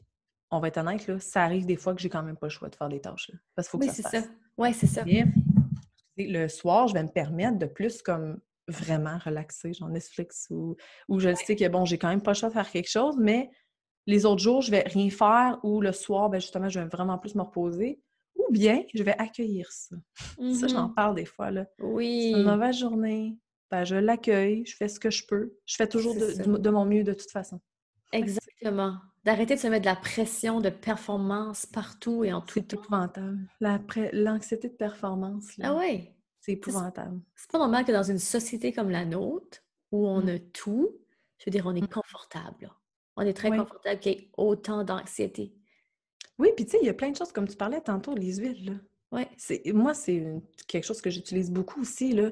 on va être honnête, là, ça arrive des fois que j'ai quand même pas le choix de faire des tâches, là. Parce qu'il faut que ça se fasse. Oui, c'est ça. Mais, le soir, je vais me permettre de plus comme vraiment relaxer, genre Netflix ou je sais que, bon, j'ai quand même pas le choix de faire quelque chose, mais les autres jours, je vais rien faire ou le soir, ben justement, je vais vraiment plus me reposer. Ou bien, je vais accueillir ça. Ça, j'en parle des fois, là. Oui. C'est une mauvaise journée. Ben, je l'accueille, je fais ce que je peux. Je fais toujours de mon mieux de toute façon. Exactement. D'arrêter de se mettre de la pression de performance partout et en tout temps. C'est épouvantable. L'anxiété de performance, là. Ah oui? C'est épouvantable. C'est pas normal que dans une société comme la nôtre, où on a tout, je veux dire, on est confortable. On est très confortable qu'il y ait autant d'anxiété. Oui, puis tu sais, il y a plein de choses, comme tu parlais tantôt, les huiles, là. Ouais. Moi, c'est quelque chose que j'utilise beaucoup aussi, là.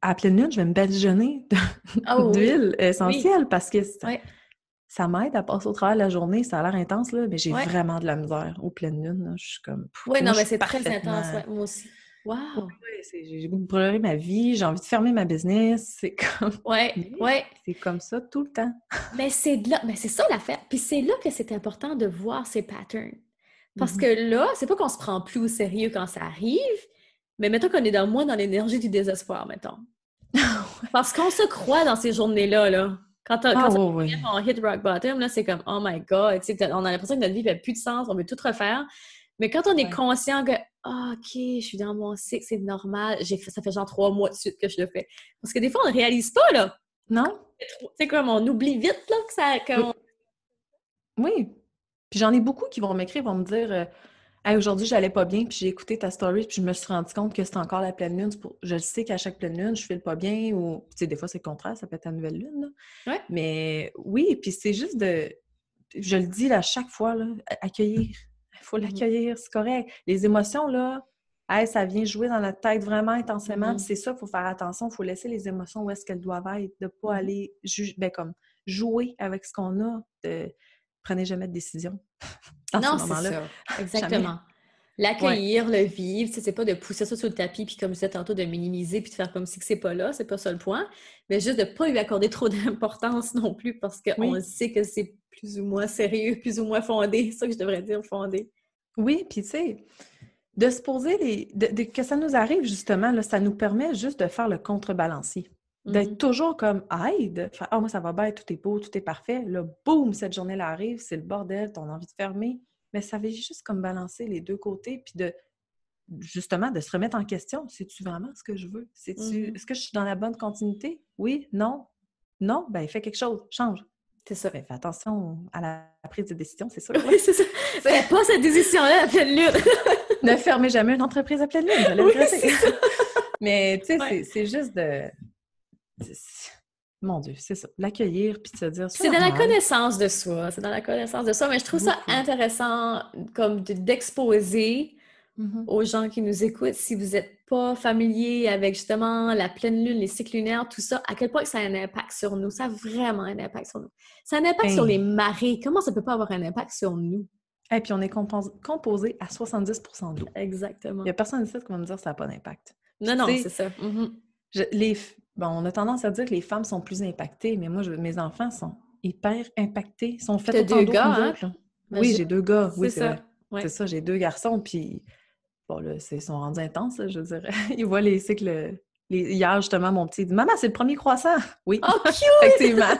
À la pleine lune, je vais me badigeonner d'huile essentielle parce que ça m'aide à passer au travers de la journée. Ça a l'air intense, là, mais j'ai vraiment de la misère aux pleines lunes. Là. Je suis comme... Oui, non, mais c'est très intense, moi aussi. Wow! J'ai goût de brûler ma vie, j'ai envie de fermer ma business. C'est comme... C'est comme ça tout le temps. Mais c'est ça l'affaire. Puis c'est là que c'est important de voir ces patterns. Parce que là, c'est pas qu'on se prend plus au sérieux quand ça arrive, mais mettons qu'on est moins dans l'énergie du désespoir, mettons. Parce qu'on se croit dans ces journées-là, là. Quand on hit rock bottom, là, c'est comme « Oh my God! » On a l'impression que notre vie fait plus de sens, on veut tout refaire. Mais quand on est conscient que « OK, je suis dans mon cycle, c'est normal. » Ça fait genre 3 mois de suite que je le fais. Parce que des fois, on ne réalise pas, là. Non. C'est comme on oublie vite, là, que ça... Oui. Puis j'en ai beaucoup qui vont m'écrire, vont me dire Hey, aujourd'hui, j'allais pas bien, puis j'ai écouté ta story, puis je me suis rendu compte que c'était encore la pleine lune. Je le sais qu'à chaque pleine lune, je file pas bien, ou, tu sais, des fois, c'est le contraire, ça peut être la nouvelle lune, là. Ouais. Mais oui, puis c'est juste je le dis là, à chaque fois, là, accueillir. Il faut l'accueillir, c'est correct. Les émotions, là, hey, ça vient jouer dans notre tête vraiment intensément, puis c'est ça, il faut faire attention, il faut laisser les émotions où est-ce qu'elles doivent être, de pas aller comme jouer avec ce qu'on a, prenez jamais de décision dans Non, ce c'est moment-là. ça. Jamais. Exactement. L'accueillir, le vivre, tu sais, c'est pas de pousser ça sur le tapis, puis comme je disais tantôt, de minimiser, puis de faire comme si que c'est pas là, c'est pas ça le point, mais juste de pas lui accorder trop d'importance non plus, parce qu'on sait que c'est plus ou moins sérieux, plus ou moins fondé, c'est ça que je devrais dire, fondé. Oui, puis tu sais, de se poser que ça nous arrive justement, là, ça nous permet juste de faire le contrebalancier. D'être toujours comme aide, moi ça va bien, tout est beau, tout est parfait. Là, boum, cette journée-là arrive, c'est le bordel, t'as envie de fermer. Mais ça veut juste comme balancer les deux côtés, puis justement, de se remettre en question. C'est-tu vraiment ce que je veux? Est-ce que je suis dans la bonne continuité? Oui? Non? Non? Ben, fais quelque chose, change. C'est ça. Ben, fais attention à la prise de décision, c'est sûr. Oui, c'est ça. Fais pas cette décision-là à pleine lune. Ne fermez jamais une entreprise à pleine lune, vous allez le regretter. Mais, tu sais, c'est juste de... Mon Dieu, c'est ça. L'accueillir, puis de se dire... C'est dans la connaissance de soi. C'est dans la connaissance de soi. Mais je trouve ça intéressant comme d'exposer aux gens qui nous écoutent, si vous n'êtes pas familier avec justement la pleine lune, les cycles lunaires, tout ça, à quel point ça a un impact sur nous. Ça a vraiment un impact sur nous. Ça a un impact sur les marées. Comment ça peut pas avoir un impact sur nous? Et puis on est composé à 70% d'eau. Exactement. Il n'y a personne ici qui va me dire que ça n'a pas d'impact. Non, non, c'est ça. On a tendance à dire que les femmes sont plus impactées, mais moi, mes enfants sont hyper impactés. Ils sont faits autant d'eau que d'autres. Oui, j'ai 2 gars. Oui, c'est vrai. Ouais. C'est ça, j'ai 2 garçons, puis bon, là, ils sont rendus intenses, là, je dirais. Ils voient les cycles... Hier, justement, mon petit dit « Maman, c'est le premier croissant! » Oui, oh, cute! Effectivement.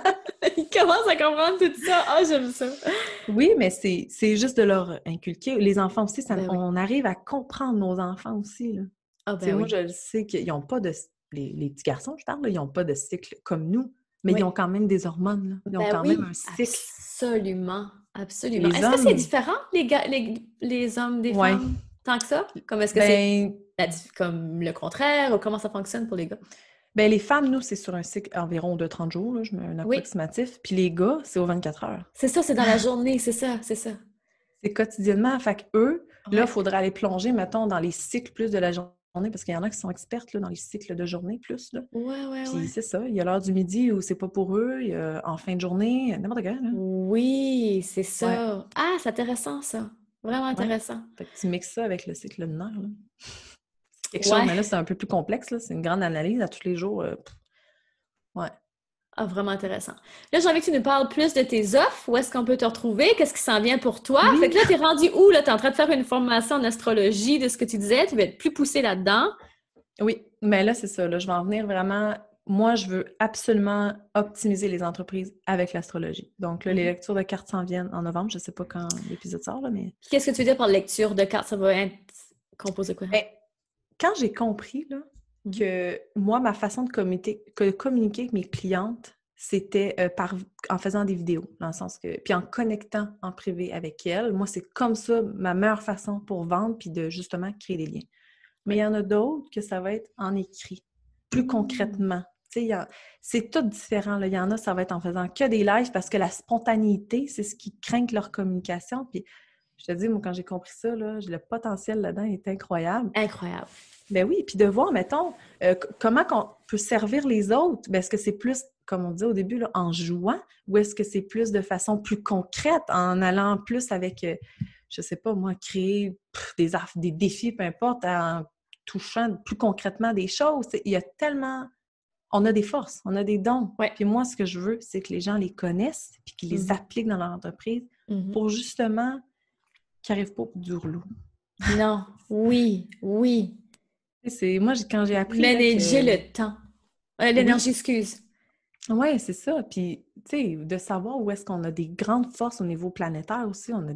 Ils commencent à comprendre tout ça. Ah, j'aime ça! Oui, mais c'est juste de leur inculquer. Les enfants aussi, on arrive à comprendre nos enfants aussi, là. Ah, ben moi, je le sais qu'ils n'ont pas de... Les petits garçons, je parle, là, ils n'ont pas de cycle comme nous, mais ils ont quand même des hormones, là. Ils ont quand même un cycle. Absolument, absolument. Est-ce que c'est différent, les hommes des femmes, tant que ça? Comme est-ce que c'est comme le contraire, ou comment ça fonctionne pour les gars? Bien, les femmes, nous, c'est sur un cycle environ de 30 jours, là, je mets un approximatif, puis les gars, c'est aux 24 heures. C'est ça, c'est dans la journée, c'est ça. C'est quotidiennement, fait qu'eux, là, il faudra aller plonger, mettons, dans les cycles plus de la journée, parce qu'il y en a qui sont expertes là, dans les cycles de journée plus. Là. Puis c'est ça, il y a l'heure du midi où c'est pas pour eux, il y a en fin de journée, n'importe quoi. Là. Oui, c'est ça. Ouais. Ah, c'est intéressant ça. Vraiment intéressant. Fait que tu mixes ça avec le cycle lunaire. C'est quelque chose, mais là, c'est un peu plus complexe. Là. C'est une grande analyse à tous les jours. Ouais. Ah, vraiment intéressant. Là, j'ai envie que tu nous parles plus de tes offres. Où est-ce qu'on peut te retrouver? Qu'est-ce qui s'en vient pour toi? Oui. Fait que là, t'es rendu où? Là, t'es en train de faire une formation en astrologie de ce que tu disais. Tu vas être plus poussé là-dedans. Oui, mais là, c'est ça. Là, je vais en venir vraiment... Moi, je veux absolument optimiser les entreprises avec l'astrologie. Donc là, les lectures de cartes s'en viennent en novembre. Je ne sais pas quand l'épisode sort, là, mais... Qu'est-ce que tu veux dire par lecture de cartes? Ça va être composé quoi? Ben, quand j'ai compris, là, que moi, ma façon de communiquer avec mes clientes, c'était en faisant des vidéos, dans le sens que... Puis en connectant en privé avec elles. Moi, c'est comme ça ma meilleure façon pour vendre puis de, justement, créer des liens. Mais il y en a d'autres que ça va être en écrit, plus concrètement. Tu sais, c'est tout différent. Là. Il y en a, ça va être en faisant que des lives parce que la spontanéité, c'est ce qui craint leur communication. Puis je te dis, moi, quand j'ai compris ça, là, le potentiel là-dedans est incroyable. Incroyable. Ben oui, puis de voir, mettons, comment on peut servir les autres. Ben, est-ce que c'est plus, comme on disait au début, là, en jouant, ou est-ce que c'est plus de façon plus concrète, en allant plus avec, je sais pas moi, créer des défis, peu importe, en touchant plus concrètement des choses. Il y a tellement... On a des forces, on a des dons. Ouais. Puis moi, ce que je veux, c'est que les gens les connaissent puis qu'ils les appliquent dans leur entreprise pour justement qu'ils n'arrivent pas au bout du rouleau. Non, oui. Moi, quand j'ai appris... Ménager le temps. L'énergie, excuse. Oui, c'est ça. Puis, tu sais, de savoir où est-ce qu'on a des grandes forces au niveau planétaire aussi, on a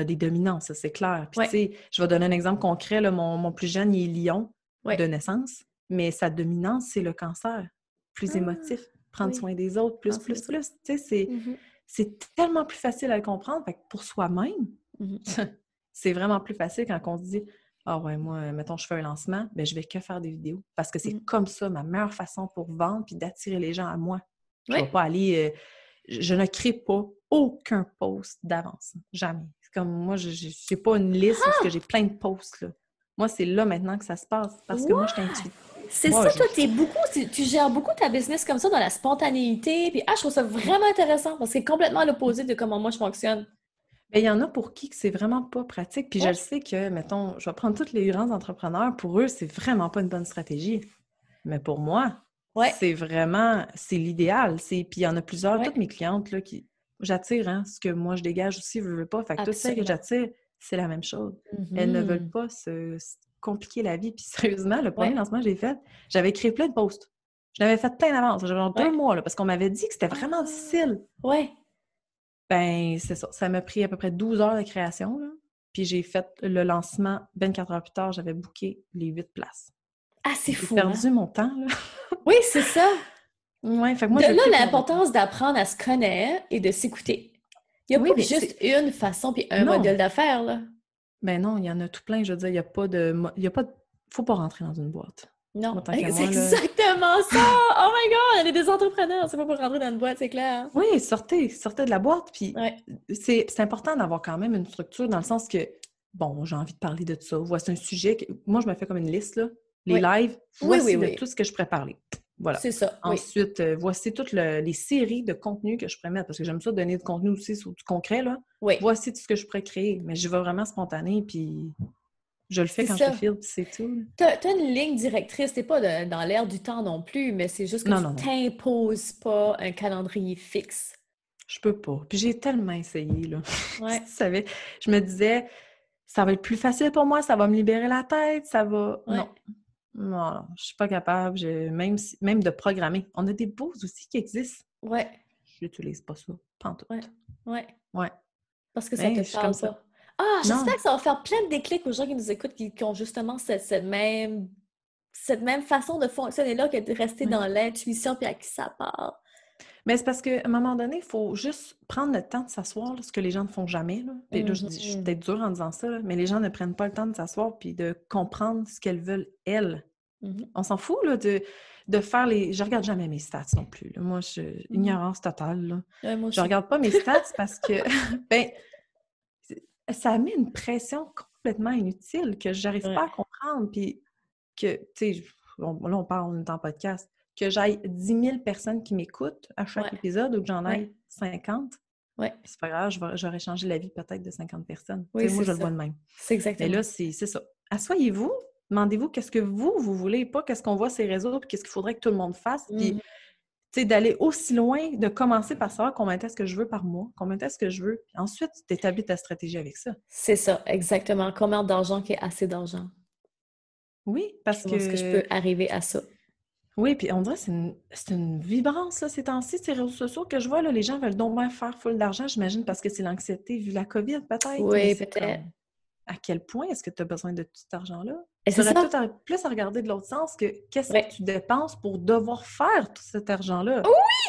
des dominances, ça, c'est clair. Puis, tu sais, je vais donner un exemple concret. Là, mon plus jeune, il est lion de naissance, mais sa dominance, c'est le cancer, plus émotif. prendre soin des autres, plus. Tu sais, c'est tellement plus facile à le comprendre. Fait que pour soi-même, c'est vraiment plus facile quand on se dit « Ah ouais, moi, mettons, je fais un lancement, ben je vais que faire des vidéos. » Parce que c'est comme ça ma meilleure façon pour vendre puis d'attirer les gens à moi. Je ne vais pas aller... je ne crée pas aucun post d'avance. Jamais. C'est comme moi, je n'ai pas une liste parce que j'ai plein de posts, là. Moi, c'est là maintenant que ça se passe parce que moi, je t'intuite. C'est ça, toi, tu gères beaucoup ta business comme ça dans la spontanéité. Puis, je trouve ça vraiment intéressant parce que c'est complètement l'opposé de comment moi je fonctionne. Bien, il y en a pour qui que c'est vraiment pas pratique. Puis je le sais que, mettons, je vais prendre tous les grands entrepreneurs, pour eux, c'est vraiment pas une bonne stratégie. Mais pour moi, c'est vraiment, c'est l'idéal. Puis il y en a plusieurs, toutes mes clientes, là, qui j'attire, hein, ce que moi je dégage aussi, je veux pas. Fait que toutes celles que j'attire, c'est la même chose. Elles ne veulent pas se compliquer la vie. Puis sérieusement, le premier lancement que j'ai fait, j'avais créé plein de posts. Je l'avais fait plein d'avance. J'avais genre 2 mois, là, parce qu'on m'avait dit que c'était vraiment difficile. Ben, c'est ça. Ça m'a pris à peu près 12 heures de création, là. Puis j'ai fait le lancement 24 heures plus tard, j'avais booké les 8 places. Ah, c'est fou, J'ai perdu mon temps, là. Oui, c'est ça. Ouais, fait que moi, de là, l'importance d'apprendre à se connaître et de s'écouter. Il n'y a pas juste une façon puis un modèle d'affaires, là. Ben non, il y en a tout plein. Je veux dire, il n'y a pas de... Faut pas rentrer dans une boîte. Non, c'est exactement ça! Oh my God! On est des entrepreneurs, c'est pas pour rentrer dans une boîte, c'est clair. Oui, sortez de la boîte. Puis c'est important d'avoir quand même une structure dans le sens que, bon, j'ai envie de parler de ça. Voici un sujet. Moi, je me fais comme une liste, là. Les lives, voici de tout ce que je pourrais parler. Voilà. C'est ça. Ensuite, voici toutes les séries de contenus que je pourrais mettre, parce que j'aime ça donner du contenu aussi sur du concret, là. Voici tout ce que je pourrais créer. Mais je vais vraiment spontané, puis je le fais quand je le file, puis c'est tout. T'as une ligne directrice, t'es pas dans l'air du temps non plus, mais c'est juste que tu t'imposes pas un calendrier fixe. Je peux pas. Puis j'ai tellement essayé, là. Tu savais, je me disais, ça va être plus facile pour moi, ça va me libérer la tête, ça va... Non, je suis pas capable. Même de programmer. On a des beaux outils qui existent. Je n'utilise pas ça. Pantoute. Parce que ça te parle pas. J'espère que ça va faire plein de déclics aux gens qui nous écoutent, qui ont justement cette même façon de fonctionner-là, que de rester dans l'intuition puis à qui ça parle. Mais c'est parce qu'à un moment donné, il faut juste prendre le temps de s'asseoir, là, ce que les gens ne font jamais. Là. Et là, je suis peut-être dure en disant ça, là, mais les gens ne prennent pas le temps de s'asseoir puis de comprendre ce qu'elles veulent, elles. On s'en fout là, de faire les... Je regarde jamais mes stats non plus. Là. Moi, ignorance totale. Là. Je regarde pas mes stats parce que ça met une pression complètement inutile que j'arrive pas à comprendre. Puis que, tu sais, là, on est en podcast, que j'aille 10 000 personnes qui m'écoutent à chaque épisode ou que j'en aille 50. C'est pas grave, j'aurais changé la vie peut-être de 50 personnes. Moi, je le vois de même. C'est exactement. Mais là, c'est ça. Assoyez-vous, demandez-vous qu'est-ce que vous voulez, pas qu'est-ce qu'on voit sur les réseaux, puis qu'est-ce qu'il faudrait que tout le monde fasse. Puis, tu sais, d'aller aussi loin, de commencer par savoir combien est-ce que je veux par mois, combien est-ce que je veux. Puis ensuite, tu établis ta stratégie avec ça. C'est ça, exactement. Combien d'argent qui est assez d'argent? Oui, parce que... Est-ce que je peux arriver à ça? Oui, puis on dirait que c'est une vibrance, là, ces temps-ci, ces réseaux sociaux que je vois, là, les gens veulent donc bien faire full d'argent, j'imagine, parce que c'est l'anxiété vu la COVID, peut-être. Oui, peut-être. À quel point est-ce que tu as besoin de tout cet argent-là? Tu aurais peut-être plus à regarder de l'autre sens que qu'est-ce que tu dépenses pour devoir faire tout cet argent-là.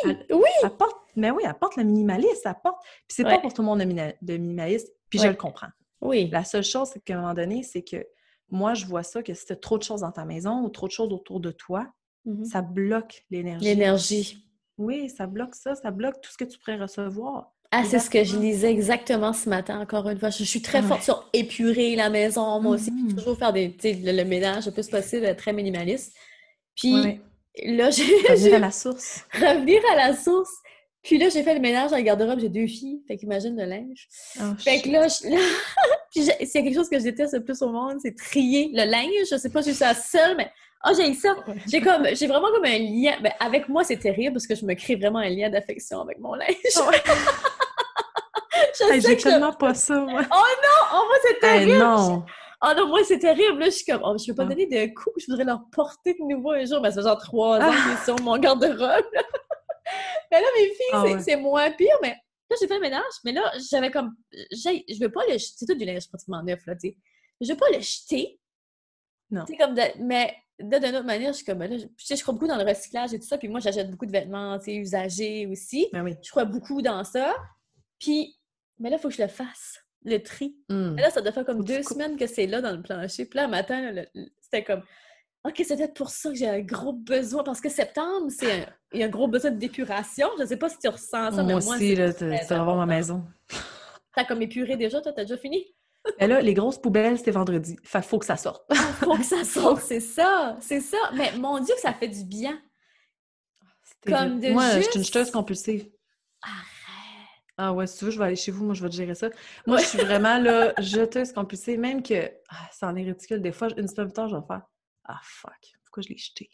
Oui! Apporte le minimaliste, apporte. Puis c'est pas pour tout le monde de minimaliste, puis je le comprends. Oui. La seule chose, c'est qu'à un moment donné, c'est que moi, je vois ça, que si tu as trop de choses dans ta maison ou trop de choses autour de toi, ça bloque l'énergie. L'énergie. Oui, ça bloque ça, ça bloque tout ce que tu pourrais recevoir. Ah, c'est ce que je lisais exactement ce matin, encore une fois. Je suis très forte sur épurer la maison, moi aussi, puis toujours faire le ménage le plus possible, très minimaliste. Puis là, revenir à la source. Revenir à la source. Puis là, j'ai fait le ménage dans le garde-robe, j'ai 2 filles, fait qu'imagine le linge. Fait que là, puis s'il y a quelque chose que je déteste le plus au monde, c'est trier le linge. Je sais pas si je suis la seule, mais j'ai ça. J'ai vraiment comme un lien. Ben, avec moi, c'est terrible parce que je me crée vraiment un lien d'affection avec mon linge. J'ai tellement pas ça, moi. Oh non! Moi, c'est terrible! Non! Oh non, moi, c'est terrible. Là, je suis comme, je peux pas donner de coups, je voudrais leur porter de nouveau un jour. Mais ça fait genre 3 ans qu'ils sont sur mon garde-robe. Mais là, mes filles, c'est moins pire, mais là, j'ai fait le ménage. Mais là, j'avais comme, je veux pas le jeter. C'est tout du linge pratiquement neuf, là, tu sais. Je veux pas le jeter. Non. C'est comme mais d'une autre manière, je suis comme, ben là, je crois beaucoup dans le recyclage et tout ça, puis moi, j'achète beaucoup de vêtements, tu sais, usagés aussi. Ben oui. Je crois beaucoup dans ça. Puis, mais là, il faut que je le fasse, le tri. Mais là, ça doit faire comme Faut que tu 2 coupes. semaines que c'est là dans le plancher. Puis là, un matin, là, c'était comme, OK, c'est peut-être pour ça que j'ai un gros besoin, parce que septembre, il y a un gros besoin d'épuration. Je ne sais pas si tu ressens ça, mais Moi moi, aussi, là, très tu vas voir ma important. maison. T'as comme épuré déjà, toi, t'as déjà fini? Mais là, les grosses poubelles, c'était vendredi. Fait qu'il faut que ça sorte. Faut que ça sorte, c'est ça, c'est ça. Mais mon Dieu, que ça fait du bien. C'est Comme terrible. de Moi, je suis juste... une jeteuse compulsive. Arrête! Ah ouais, si tu veux, je vais aller chez vous. Moi, je vais te gérer ça. Moi, Ouais. je suis vraiment là, jeteuse compulsive. Même que, ça en est ridicule. Des fois, une semaine plus tard, je vais faire « Ah, fuck! Pourquoi je l'ai jeté? »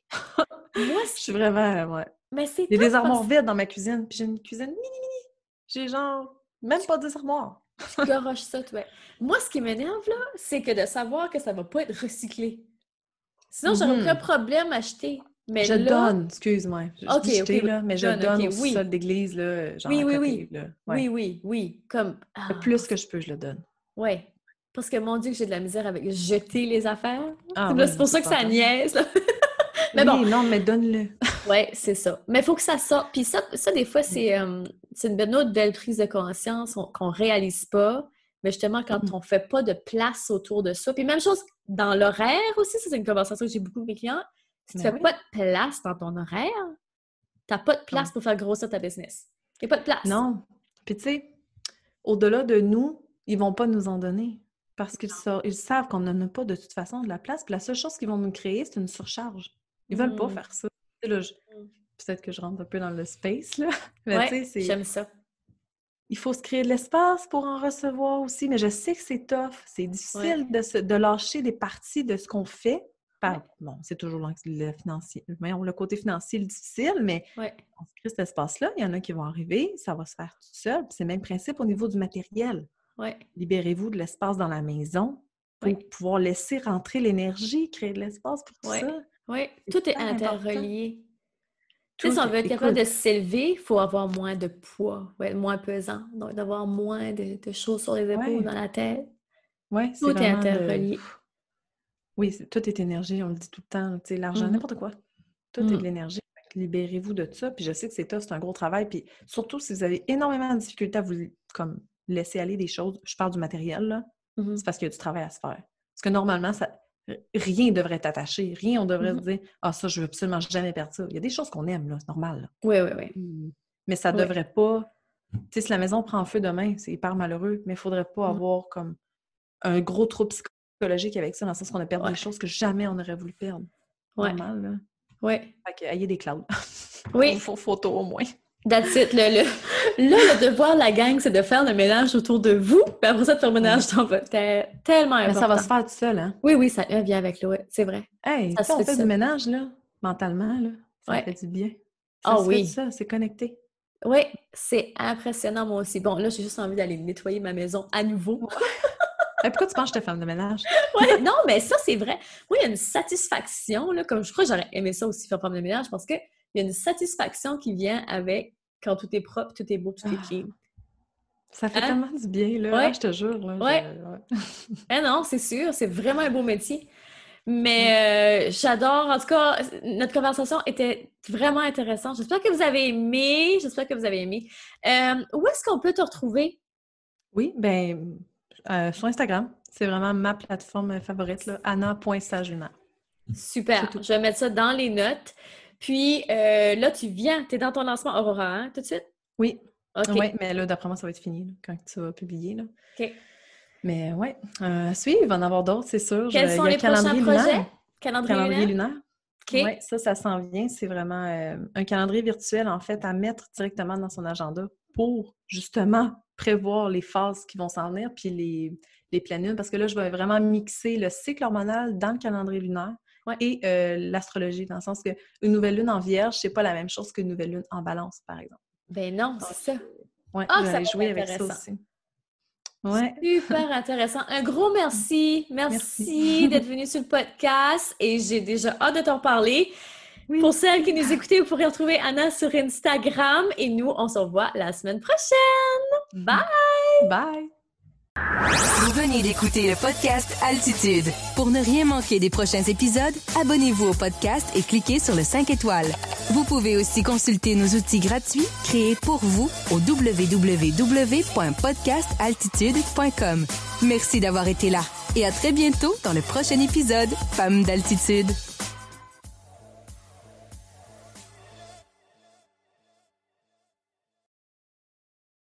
Moi, Je suis vraiment, ouais. mais c'est Il y a des tout armoires parce vides dans ma cuisine. Puis j'ai une cuisine mini. J'ai genre même pas 10 armoires. que tu goroches ça, toi. Moi, ce qui m'énerve, là, c'est que de savoir que ça va pas être recyclé. Sinon, j'aurais aucun problème à acheter. Mais Je là... donne, excuse-moi. Je OK, dis jeter, oui, là, mais je donne, donne OK, au oui. sol d'église, là, genre Oui, à oui, côté, oui. là. Oui, Ouais. oui, oui. Comme... Le plus que je peux, je le donne. Oui. Parce que, mon Dieu, que j'ai de la misère avec jeter les affaires. Ah C'est oui, c'est pour ça que ça niaise, là. Mais bon, oui, non, mais donne-le. ouais, c'est ça. Mais il faut que ça sorte. Puis ça des fois, c'est une autre belle prise de conscience qu'on réalise pas. Mais justement, quand on fait pas de place autour de ça. Puis même chose dans l'horaire aussi, ça, c'est une conversation que j'ai beaucoup avec mes clients. Si tu Ben fais oui. pas de place dans ton horaire, t'as pas de place pour faire grossir ta business. Il n'y a pas de place. Non. Puis tu sais, au-delà de nous, ils vont pas nous en donner. Parce qu'ils savent qu'on n'en a pas de toute façon de la place. Puis la seule chose qu'ils vont nous créer, c'est une surcharge. Ils veulent pas faire ça. Tu sais, là, peut-être que je rentre un peu dans le space, là. Mais Ouais, tu sais, j'aime ça. il faut se créer de l'espace pour en recevoir aussi. Mais je sais que c'est tough. C'est difficile de lâcher des parties de ce qu'on fait. Bon, c'est toujours le financier. Voyons, le côté financier est difficile, mais on se crée cet espace-là. Il y en a qui vont arriver, ça va se faire tout seul. Puis c'est le même principe au niveau du matériel. Libérez-vous de l'espace dans la maison pour pouvoir laisser rentrer l'énergie, créer de l'espace pour tout ça. Oui, tout est interrelié. Tout, si on veut être capable de s'élever, il faut avoir moins de poids, être moins pesant, donc d'avoir moins de choses sur les épaules, dans la tête. Oui, tout est interrelié. Oui, tout est énergie, on le dit tout le temps. Tu sais, l'argent, n'importe quoi. Tout est de l'énergie. Libérez-vous de ça. Puis je sais que c'est tough, c'est un gros travail. Puis surtout, si vous avez énormément de difficultés à vous comme, laisser aller des choses, je parle du matériel, là, c'est parce qu'il y a du travail à se faire. Parce que normalement, rien ne devrait t'attacher. Rien, on devrait se dire « Ah, ça, je veux absolument jamais perdre ça. » Il y a des choses qu'on aime, là, c'est normal. Là. Oui. Mais ça ne devrait pas... Tu sais, si la maison prend feu demain, c'est hyper malheureux, mais il ne faudrait pas avoir comme un gros trouble psychologique avec ça, dans le sens qu'on a perdu des choses que jamais on aurait voulu perdre. Normal, là. Oui. Fait que, ayez des clouds. Oui. Faut photo au moins. That's it. Le devoir de la gang, c'est de faire le ménage autour de vous, puis après ça, de faire le ménage dans votre tête. Tellement important. Mais ça va se faire tout seul, hein? Oui, ça vient avec l'eau, c'est vrai. Hey, ça on fait du ménage, là, mentalement, là. Ça fait du bien. Ça se fait ça, c'est connecté. Oui, c'est impressionnant, moi aussi. Bon, là, j'ai juste envie d'aller nettoyer ma maison à nouveau. Pourquoi tu penses que je te femme de ménage? Non, mais ça, c'est vrai. Moi, il y a une satisfaction, là, comme je crois que j'aurais aimé ça aussi, faire femme de ménage, parce qu'il y a une satisfaction qui vient avec quand tout est propre, tout est beau, tout est clean. Ça fait tellement du bien, là. Je te jure. Là, non, c'est sûr. C'est vraiment un beau métier. Mais j'adore. En tout cas, notre conversation était vraiment intéressante. J'espère que vous avez aimé. Où est-ce qu'on peut te retrouver? Oui, bien, sur Instagram. C'est vraiment ma plateforme favorite, là. Anna.sagelunaire. Super. Je vais mettre ça dans les notes. Puis là, tu es dans ton lancement Aurora, hein, tout de suite? Oui. OK. Oui, mais là, d'après moi, ça va être fini là, quand tu vas publier. Là. OK. Mais oui, à suivre, il va en avoir d'autres, c'est sûr. Quels sont les prochains projets? Calendrier lunaire. OK. Oui, ça s'en vient. C'est vraiment un calendrier virtuel, en fait, à mettre directement dans son agenda pour, justement, prévoir les phases qui vont s'en venir, puis les pleines lunes, parce que là, je vais vraiment mixer le cycle hormonal dans le calendrier lunaire et l'astrologie, dans le sens qu'une nouvelle lune en Vierge, c'est pas la même chose qu'une nouvelle lune en Balance, par exemple. Ben non, c'est ça. Oui, je vais aller jouer avec ça aussi. Ouais. Super intéressant. Un gros merci. Merci d'être venu sur le podcast et j'ai déjà hâte de t'en parler. Oui. Pour celles qui nous écoutaient, vous pourrez retrouver Anna sur Instagram et nous, on se revoit la semaine prochaine. Bye! Bye! Vous venez d'écouter le podcast Altitude. Pour ne rien manquer des prochains épisodes, abonnez-vous au podcast et cliquez sur le 5 étoiles. Vous pouvez aussi consulter nos outils gratuits créés pour vous au www.podcastaltitude.com. Merci d'avoir été là et à très bientôt dans le prochain épisode Femmes d'Altitude.